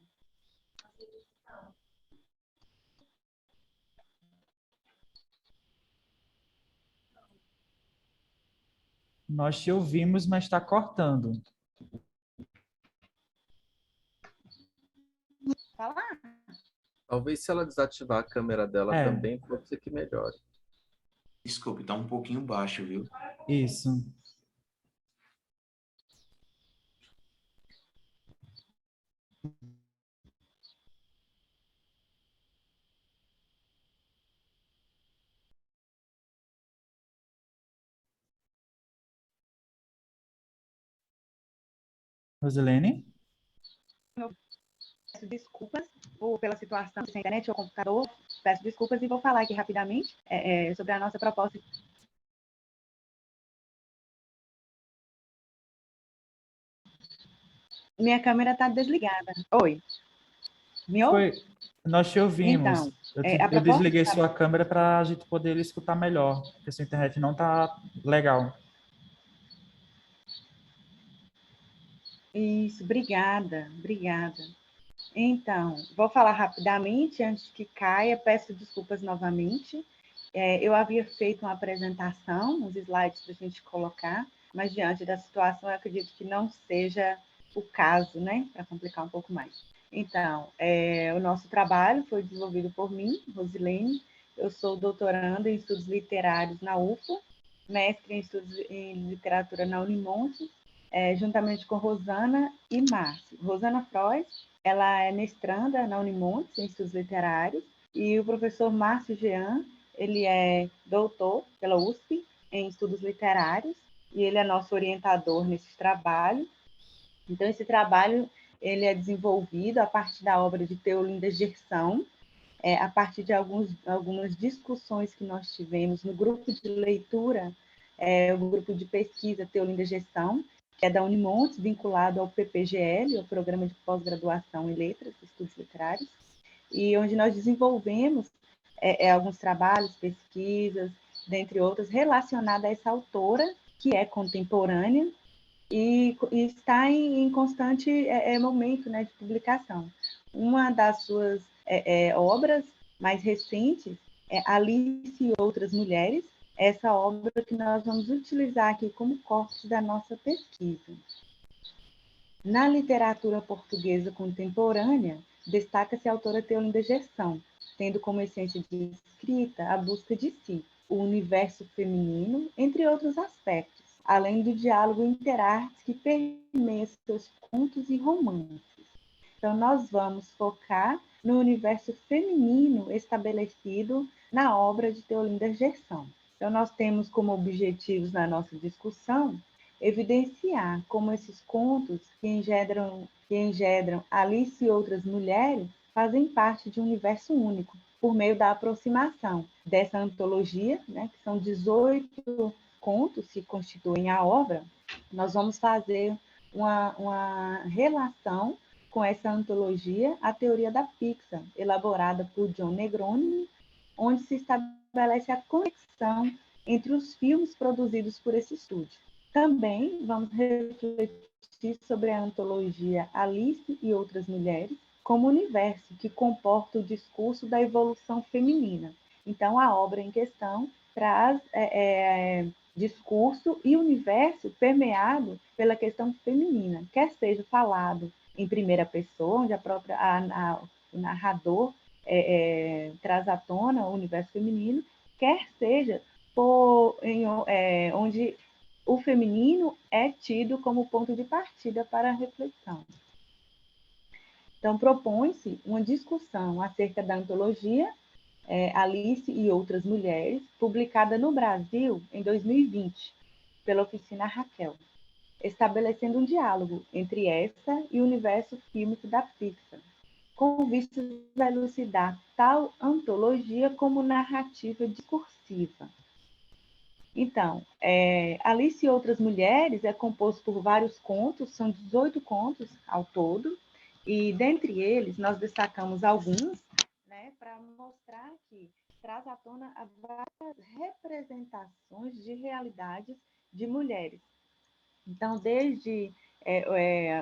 Nós te ouvimos, mas está cortando. Falar? Talvez se ela desativar a câmera dela É, também, pode ser que melhore. Desculpe, tá um pouquinho baixo, viu? isso. Rosilene? Peço desculpas pela situação sem internet ou computador. Peço desculpas e vou falar aqui rapidamente sobre a nossa proposta. Minha câmera está desligada. Oi, me ouve? Foi. Nós te ouvimos. Então, a Eu proposta... desliguei sua câmera para a gente poder escutar melhor, porque sua internet não está legal. Isso, obrigada, obrigada. Então, vou falar rapidamente, antes que caia, peço desculpas novamente. Eu havia feito uma apresentação, uns slides para a gente colocar, mas diante da situação, eu acredito que não seja o caso, né? Para complicar um pouco mais. Então, o nosso trabalho foi desenvolvido por mim, Rosilene. Eu sou doutoranda em estudos literários na UFLA, mestre em estudos em literatura na Unimonte, juntamente com Rosana e Márcio. Rosana Frois, ela é mestranda na Unimonte em estudos literários, e o professor Márcio Jean, ele é doutor pela USP em estudos literários, e ele é nosso orientador nesse trabalho. Então, esse trabalho ele é desenvolvido a partir da obra de Teolinda Gerson, a partir de algumas discussões que nós tivemos no grupo de leitura, o grupo de pesquisa Teolinda Gerson, que é da Unimonte, vinculado ao PPGL, o Programa de Pós-Graduação em Letras e Estudos Literários. e onde nós desenvolvemos alguns trabalhos, pesquisas, dentre outras, relacionadas a essa autora, que é contemporânea, e está em constante momento, né, de publicação. Uma das suas obras mais recentes é Alice e Outras Mulheres, essa obra que nós vamos utilizar aqui como corte da nossa pesquisa. Na literatura portuguesa contemporânea, destaca-se a autora Teolinda Gerson, tendo como essência de escrita a busca de si, o universo feminino, entre outros aspectos, além do diálogo interartes que permeia seus contos e romances. Então, nós vamos focar no universo feminino estabelecido na obra de Teolinda Gerson. Então, nós temos como objetivos na nossa discussão evidenciar como esses contos que engendram Alice e Outras Mulheres fazem parte de um universo único, por meio da aproximação dessa antologia, né, que são 18 contos que constituem a obra. Nós vamos fazer uma relação com essa antologia, a teoria da Pixar, elaborada por John Negroni, onde se estabelece a conexão entre os filmes produzidos por esse estúdio. Também vamos refletir sobre a antologia Alice e Outras Mulheres como universo que comporta o discurso da evolução feminina. Então, a obra em questão traz discurso e universo permeado pela questão feminina, quer seja falado em primeira pessoa, onde o narrador traz à tona o universo feminino, quer seja onde o feminino é tido como ponto de partida para a reflexão. Então, propõe-se uma discussão acerca da antologia Alice e Outras Mulheres, publicada no Brasil em 2020, pela Oficina Raquel, estabelecendo um diálogo entre essa e o universo fílmico da Pixar, com vistas a elucidar tal antologia como narrativa discursiva. Então, Alice e Outras Mulheres é composto por vários contos, são 18 contos ao todo, e dentre eles nós destacamos alguns, né, para mostrar que traz à tona várias representações de realidades de mulheres. Então, desde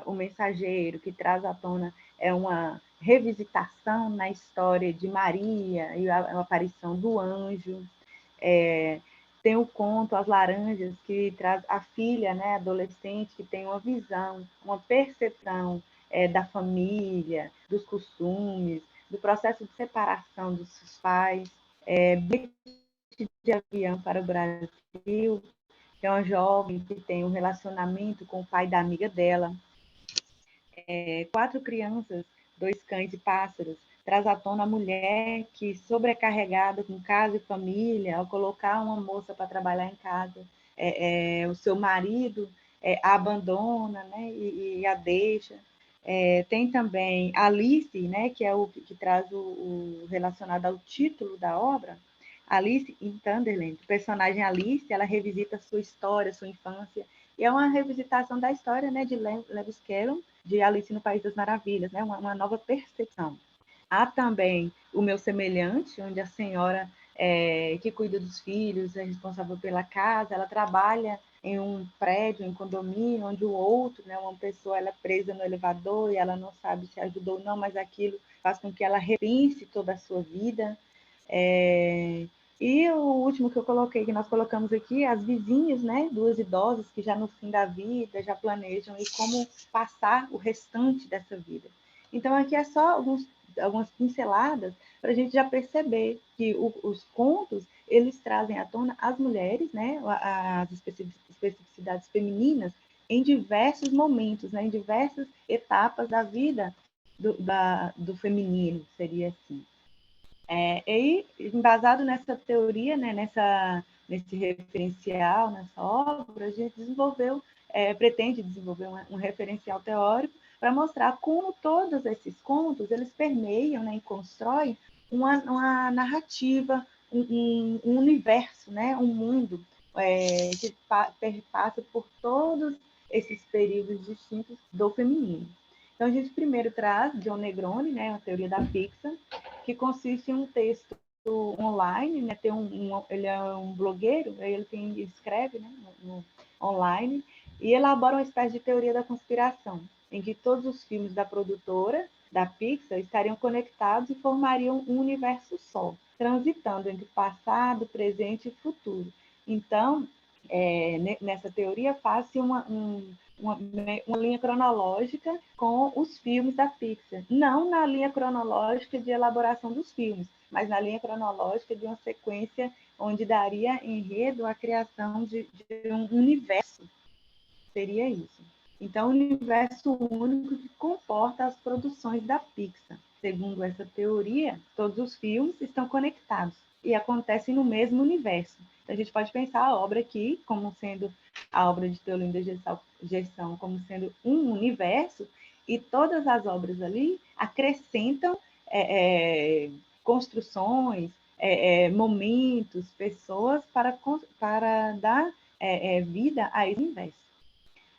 O Mensageiro, que traz à tona uma revisitação na história de Maria e a aparição do anjo, tem o conto As Laranjas, que traz a filha, né, adolescente, que tem uma visão, uma percepção da família, dos costumes, do processo de separação dos seus pais. Bilhete de Avião para o Brasil, que é uma jovem que tem um relacionamento com o pai da amiga dela. Quatro Crianças, Dois Cães e Pássaros, traz à tona a mulher que, sobrecarregada com casa e família, ao colocar uma moça para trabalhar em casa, o seu marido a abandona, né, e a deixa. Tem também Alice, né, que é o que traz o relacionado ao título da obra, Alice in Thunderland. O personagem Alice, ela revisita sua história, sua infância, e é uma revisitação da história, né, de Lewis Carroll, de Alice no País das Maravilhas, né, uma nova percepção. Há também O Meu Semelhante, onde a senhora que cuida dos filhos, é responsável pela casa, ela trabalha em um prédio, em um condomínio, onde o outro, né, uma pessoa, ela é presa no elevador e ela não sabe se ajudou ou não, mas aquilo faz com que ela repense toda a sua vida. E o último que eu coloquei, que nós colocamos aqui, as vizinhas, né, duas idosas que já no fim da vida já planejam e como passar o restante dessa vida. Então, aqui é só algumas pinceladas para a gente já perceber que os contos, eles trazem à tona as mulheres, né, as especificidades femininas em diversos momentos, né, em diversas etapas da vida do feminino, seria assim. E embasado nessa teoria, né, nesse referencial, nessa obra, a gente pretende desenvolver um referencial teórico para mostrar como todos esses contos eles permeiam, né, e constroem uma narrativa, um universo, né, um mundo que perpassa por todos esses períodos distintos do feminino. Então, a gente primeiro traz John Negroni, né, a teoria da Pixar, que consiste em um texto online, né, ele é um blogueiro, aí ele escreve, né, online, e elabora uma espécie de teoria da conspiração, em que todos os filmes da produtora, da Pixar, estariam conectados e formariam um universo só, transitando entre passado, presente e futuro. Então, nessa teoria, faz-se uma linha cronológica com os filmes da Pixar. Não na linha cronológica de elaboração dos filmes, mas na linha cronológica de uma sequência onde daria enredo à criação de um universo. Seria isso. Então, um universo único que comporta as produções da Pixar. Segundo essa teoria, todos os filmes estão conectados e acontecem no mesmo universo. Então, a gente pode pensar a obra aqui como sendo a obra de Teolinda Gerson como sendo um universo, e todas as obras ali acrescentam construções, momentos, pessoas para dar vida a esse universo.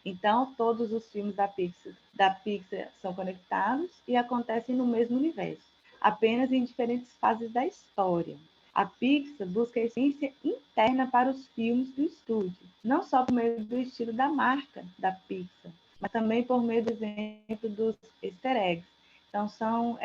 Então, todos os filmes da Pixar são conectados e acontecem no mesmo universo, apenas em diferentes fases da história. A Pixar busca a essência interna para os filmes do estúdio, não só por meio do estilo da marca da Pixar, mas também por meio do exemplo dos easter eggs. Então, são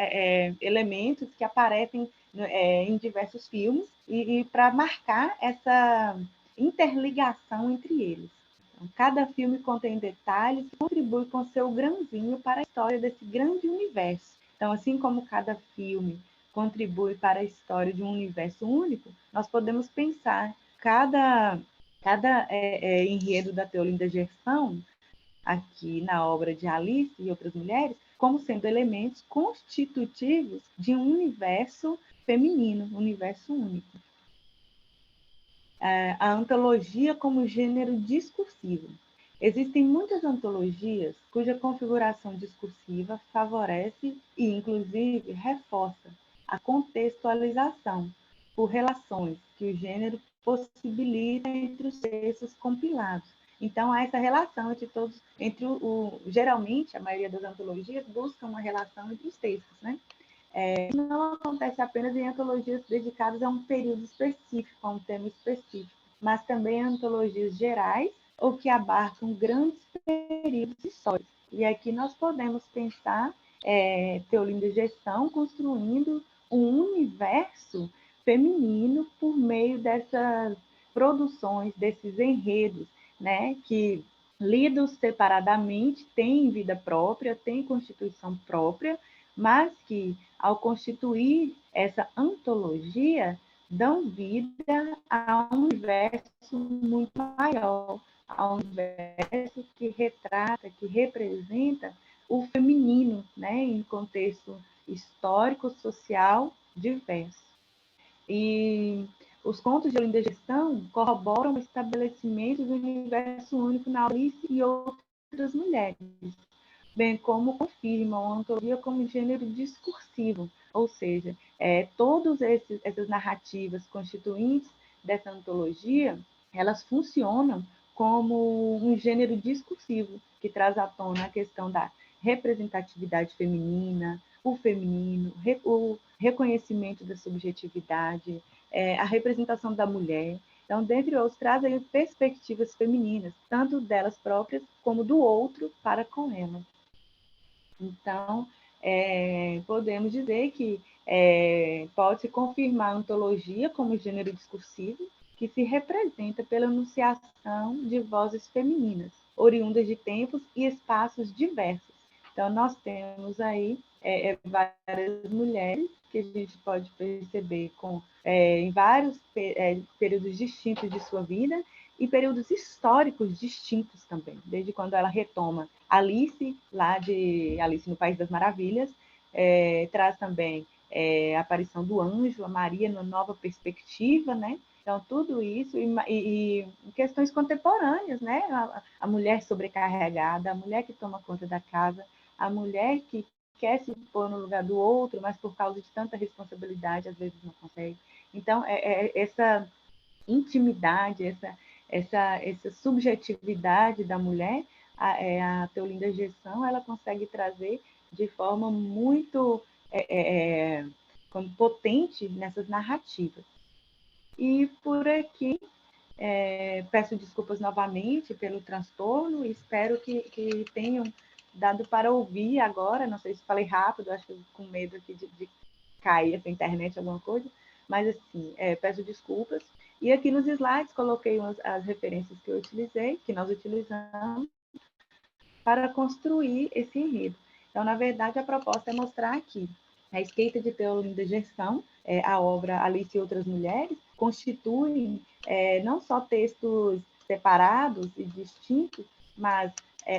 elementos que aparecem em diversos filmes e para marcar essa interligação entre eles. Então, cada filme contém detalhes que contribuem com seu grãozinho para a história desse grande universo. Então, assim como cada filme contribui para a história de um universo único, nós podemos pensar cada enredo da Teolinda Gerson, aqui na obra de Alice e outras mulheres, como sendo elementos constitutivos de um universo feminino, um universo único. A antologia como gênero discursivo. Existem muitas antologias cuja configuração discursiva favorece e, inclusive, reforça a contextualização por relações que o gênero possibilita entre os textos compilados. Então, há essa relação geralmente, a maioria das antologias busca uma relação entre os textos, né? Não acontece apenas em antologias dedicadas a um período específico, a um tema específico, mas também em antologias gerais ou que abarcam grandes períodos históricos. E aqui nós podemos pensar Teolinda Gerson construindo um universo feminino por meio dessas produções, desses enredos, né, que, lidos separadamente, têm vida própria, têm constituição própria, mas que, ao constituir essa antologia, dão vida a um universo muito maior, a um universo que retrata, que representa o feminino, né, em contexto histórico, social, diverso. E os contos de Olinda Gerson corroboram o estabelecimento do universo único na Alice e outras mulheres, bem como confirmam a antologia como gênero discursivo, ou seja, todas essas narrativas constituintes dessa antologia, elas funcionam como um gênero discursivo, que traz à tona a questão da representatividade feminina, o feminino, o reconhecimento da subjetividade, a representação da mulher. Então, dentre outros, traz aí perspectivas femininas, tanto delas próprias como do outro para com ela. Então, podemos dizer que pode-se confirmar a antologia como gênero discursivo, que se representa pela enunciação de vozes femininas, oriundas de tempos e espaços diversos. Então, nós temos aí várias mulheres que a gente pode perceber em vários períodos distintos de sua vida e períodos históricos distintos também, desde quando ela retoma Alice, lá de Alice no País das Maravilhas, traz também a aparição do anjo, a Maria, numa nova perspectiva, né? Então, tudo isso, e questões contemporâneas, né? A mulher sobrecarregada, a mulher que toma conta da casa, a mulher que quer se pôr no lugar do outro, mas por causa de tanta responsabilidade, às vezes não consegue. Então, essa intimidade, essa subjetividade da mulher, a Teolinda Gerson, ela consegue trazer de forma muito potente nessas narrativas. E por aqui, peço desculpas novamente pelo transtorno, espero que tenham dado para ouvir agora, não sei se falei rápido, acho que com medo aqui de cair essa internet, alguma coisa, mas assim, peço desculpas. E aqui nos slides coloquei as referências que eu utilizei, que nós utilizamos, para construir esse enredo. Então, na verdade, a proposta é mostrar aqui a escrita de Teolinda Gerson, a obra Alice e Outras Mulheres, constituem não só textos separados e distintos, mas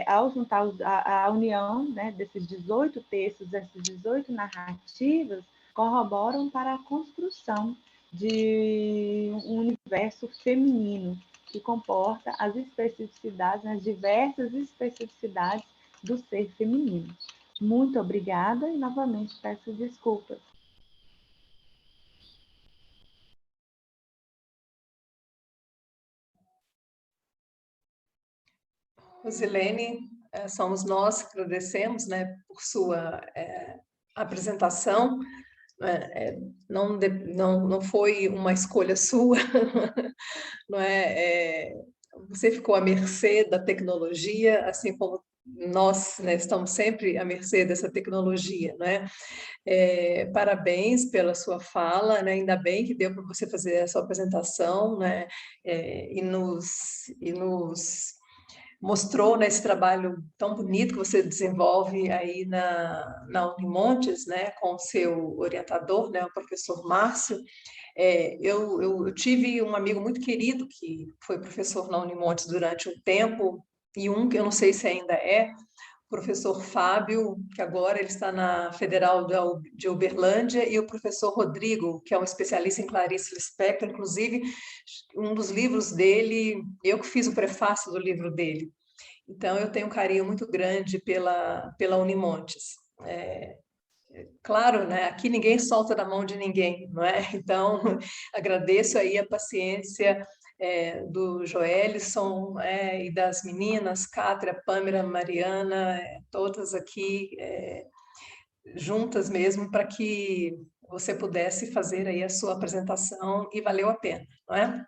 ao juntar a união, né, desses 18 textos, dessas 18 narrativas, corroboram para a construção de um universo feminino que comporta as especificidades, as diversas especificidades do ser feminino. Muito obrigada e novamente peço desculpas. Rosilene, somos nós que agradecemos, né, por sua apresentação. Não foi uma escolha sua, não é? Você ficou à mercê da tecnologia, assim como nós, né, estamos sempre à mercê dessa tecnologia, né? Parabéns pela sua fala, né? Ainda bem que deu para você fazer a sua apresentação, né? E nos mostrou nesse trabalho tão bonito que você desenvolve aí na Unimontes, né, com o seu orientador, né, o professor Márcio. Eu tive um amigo muito querido que foi professor na Unimontes durante um tempo, e um que eu não sei se ainda o professor Fábio, que agora ele está na Federal de Uberlândia, e o professor Rodrigo, que é um especialista em Clarice Lispector, inclusive um dos livros dele, eu que fiz o prefácio do livro dele. Então, eu tenho um carinho muito grande pela Unimontes. Claro, né? Aqui ninguém solta da mão de ninguém, não é? Então, agradeço aí a paciência do Joelison e das meninas, Cátria, Pâmela, Mariana, todas aqui juntas mesmo, para que você pudesse fazer aí a sua apresentação e valeu a pena, não é?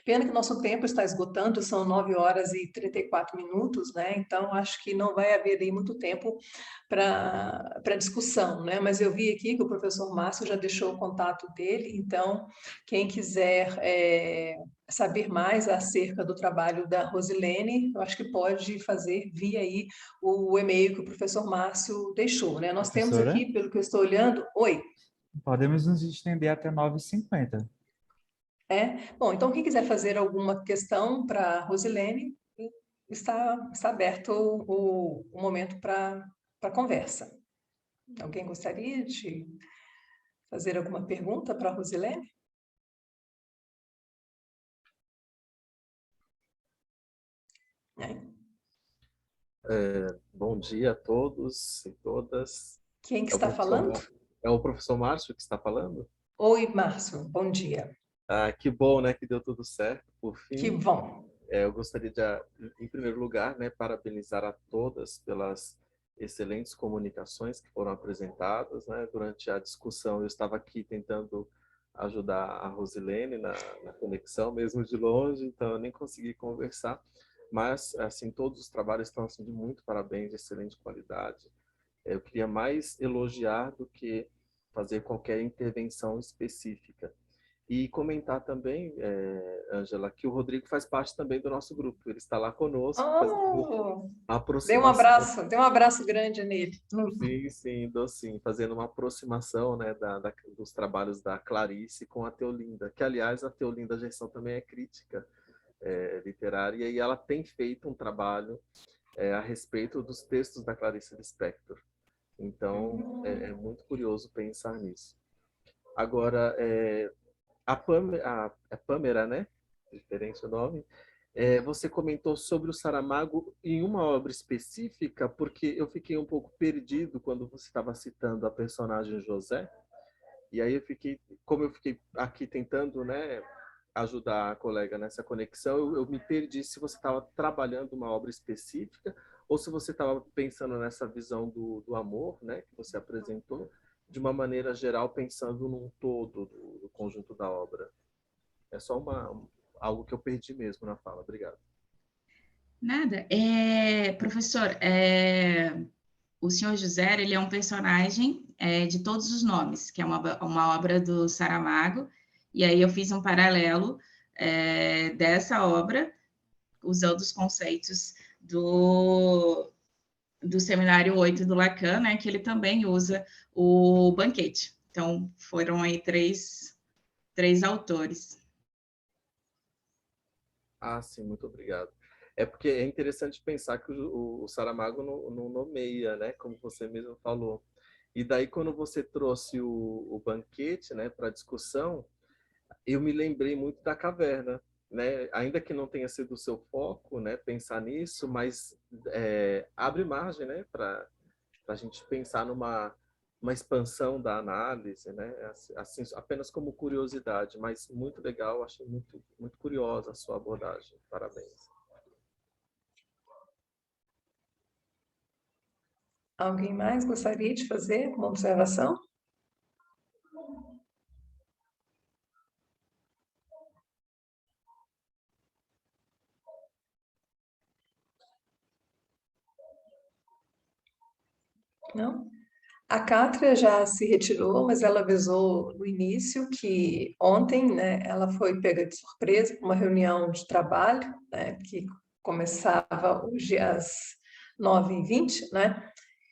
Pena que o nosso tempo está esgotando, são 9 horas e 34 minutos, né? Então, acho que não vai haver aí muito tempo para discussão, né? Mas eu vi aqui que o professor Márcio já deixou o contato dele, então, quem quiser saber mais acerca do trabalho da Rosilene, eu acho que pode fazer via aí o e-mail que o professor Márcio deixou, né? Nós temos Professora, aqui, pelo que eu estou olhando... Oi? podemos nos estender até 9h50. Bom, então quem quiser fazer alguma questão para a Rosilene, está aberto o momento para conversa. Alguém gostaria de fazer alguma pergunta para a Rosilene? Bom dia a todos e todas. Quem que está falando? É o professor Márcio que está falando? Oi, Márcio, bom dia. Que bom, né, que deu tudo certo, por Que fim. bom. Eu gostaria de, em primeiro lugar, né, parabenizar a todas pelas excelentes comunicações que foram apresentadas, né? Durante a discussão, eu estava aqui tentando ajudar a Rosilene na conexão, mesmo de longe, então eu nem consegui conversar. Mas, assim, todos os trabalhos estão assim, de muito parabéns, de excelente qualidade. Eu queria mais elogiar do que fazer qualquer intervenção específica. E comentar também, Ângela, que o Rodrigo faz parte também do nosso grupo. Ele está lá conosco, fazendo uma aproximação. Dê um abraço grande nele. Sim, sim, dou sim. Fazendo uma aproximação, né, dos trabalhos da Clarice com a Teolinda. Que, aliás, a Teolinda Gerson também é crítica literária e ela tem feito um trabalho a respeito dos textos da Clarice Lispector. Então, é muito curioso pensar nisso. Agora, a Pâmera, né? Diferente o nome. Você comentou sobre o Saramago em uma obra específica, porque eu fiquei um pouco perdido quando você estava citando a personagem José. E aí como eu fiquei aqui tentando, né, ajudar a colega nessa conexão. Eu me perdi se você estava trabalhando uma obra específica ou se você estava pensando nessa visão do amor, né, que você apresentou, de uma maneira geral, pensando num todo do conjunto da obra. É só algo que eu perdi mesmo na fala. Obrigado. Nada. Professor, o Senhor José, ele é um personagem de todos os nomes, que é uma obra do Saramago, e aí eu fiz um paralelo dessa obra, usando os conceitos do Seminário 8 do Lacan, né, que ele também usa o banquete. Então, foram aí três autores. Ah, sim, muito obrigado. É porque é interessante pensar que o Saramago não nomeia, né, como você mesmo falou. E daí, quando você trouxe o banquete, né, para a discussão, eu me lembrei muito da caverna, né? Ainda que não tenha sido o seu foco, né, pensar nisso, mas abre margem, né, para a gente pensar uma expansão da análise, né? Assim, apenas como curiosidade, mas muito legal, achei muito, muito curiosa a sua abordagem. Parabéns. Alguém mais gostaria de fazer uma observação? Não? A Cátria já se retirou, mas ela avisou no início que ontem, né, ela foi pega de surpresa por uma reunião de trabalho, né, que começava hoje às 9h20, né?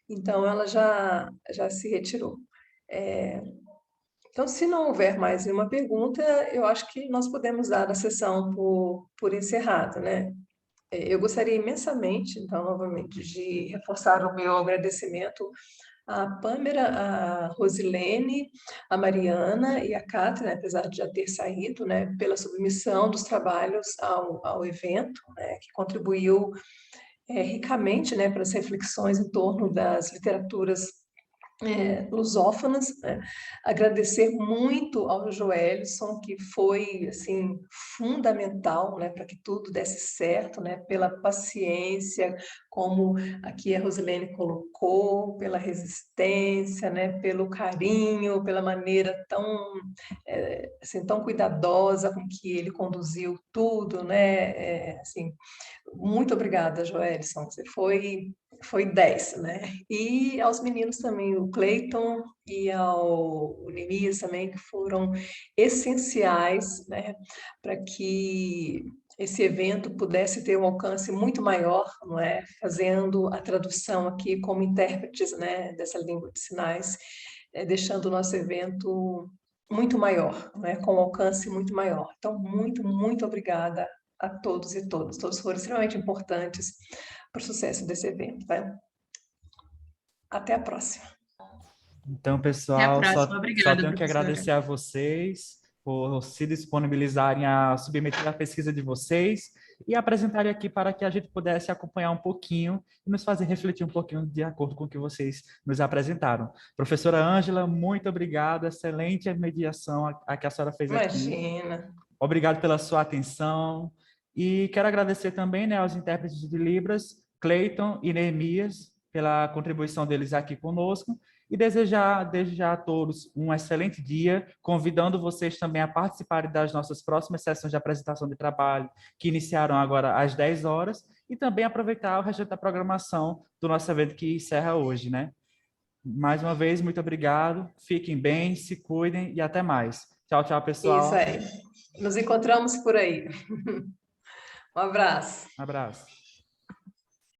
Então ela já se retirou. Então, se não houver mais nenhuma pergunta, eu acho que nós podemos dar a sessão por encerrada, né? Eu gostaria imensamente, então, novamente, de reforçar o meu agradecimento à Pâmera, à Rosilene, à Mariana e à Cátia, né, apesar de já ter saído, né, pela submissão dos trabalhos ao evento, né, que contribuiu ricamente, né, para as reflexões em torno das literaturas lusófonas, né? Agradecer muito ao Joelson, que foi assim fundamental, né, para que tudo desse certo, né, pela paciência, como aqui a Rosilene colocou, pela resistência, né, pelo carinho, pela maneira tão assim, tão cuidadosa com que ele conduziu tudo, né, assim, muito obrigada, Joelson, você foi 10, né? E aos meninos também, o Cleiton e ao Nemias também, que foram essenciais, né, para que esse evento pudesse ter um alcance muito maior, não é? Fazendo a tradução aqui como intérpretes, né, dessa língua de sinais, deixando o nosso evento muito maior, né, com um alcance muito maior. Então, muito, muito obrigada a todos e todas. Todos foram extremamente importantes para o sucesso desse evento. Tá? Até a próxima. Então, Até a pessoal, próxima. só Obrigada, tenho que professora. agradecer a vocês por se disponibilizarem a submeter a pesquisa de vocês e apresentarem aqui para que a gente pudesse acompanhar um pouquinho e nos fazer refletir um pouquinho de acordo com o que vocês nos apresentaram. Professora Ângela, muito obrigado, excelente a mediação a que a senhora fez aqui. Imagina. Obrigado pela sua atenção e quero agradecer também, né, aos intérpretes de Libras, Cleiton e Neemias, pela contribuição deles aqui conosco e desejar a todos um excelente dia, convidando vocês também a participarem das nossas próximas sessões de apresentação de trabalho, que iniciaram agora às 10 horas, e também aproveitar o resto da programação do nosso evento que encerra hoje, né? Mais uma vez, muito obrigado, fiquem bem, se cuidem e até mais. Tchau, tchau, pessoal. Isso aí. Nos encontramos por aí. Um abraço. Um abraço.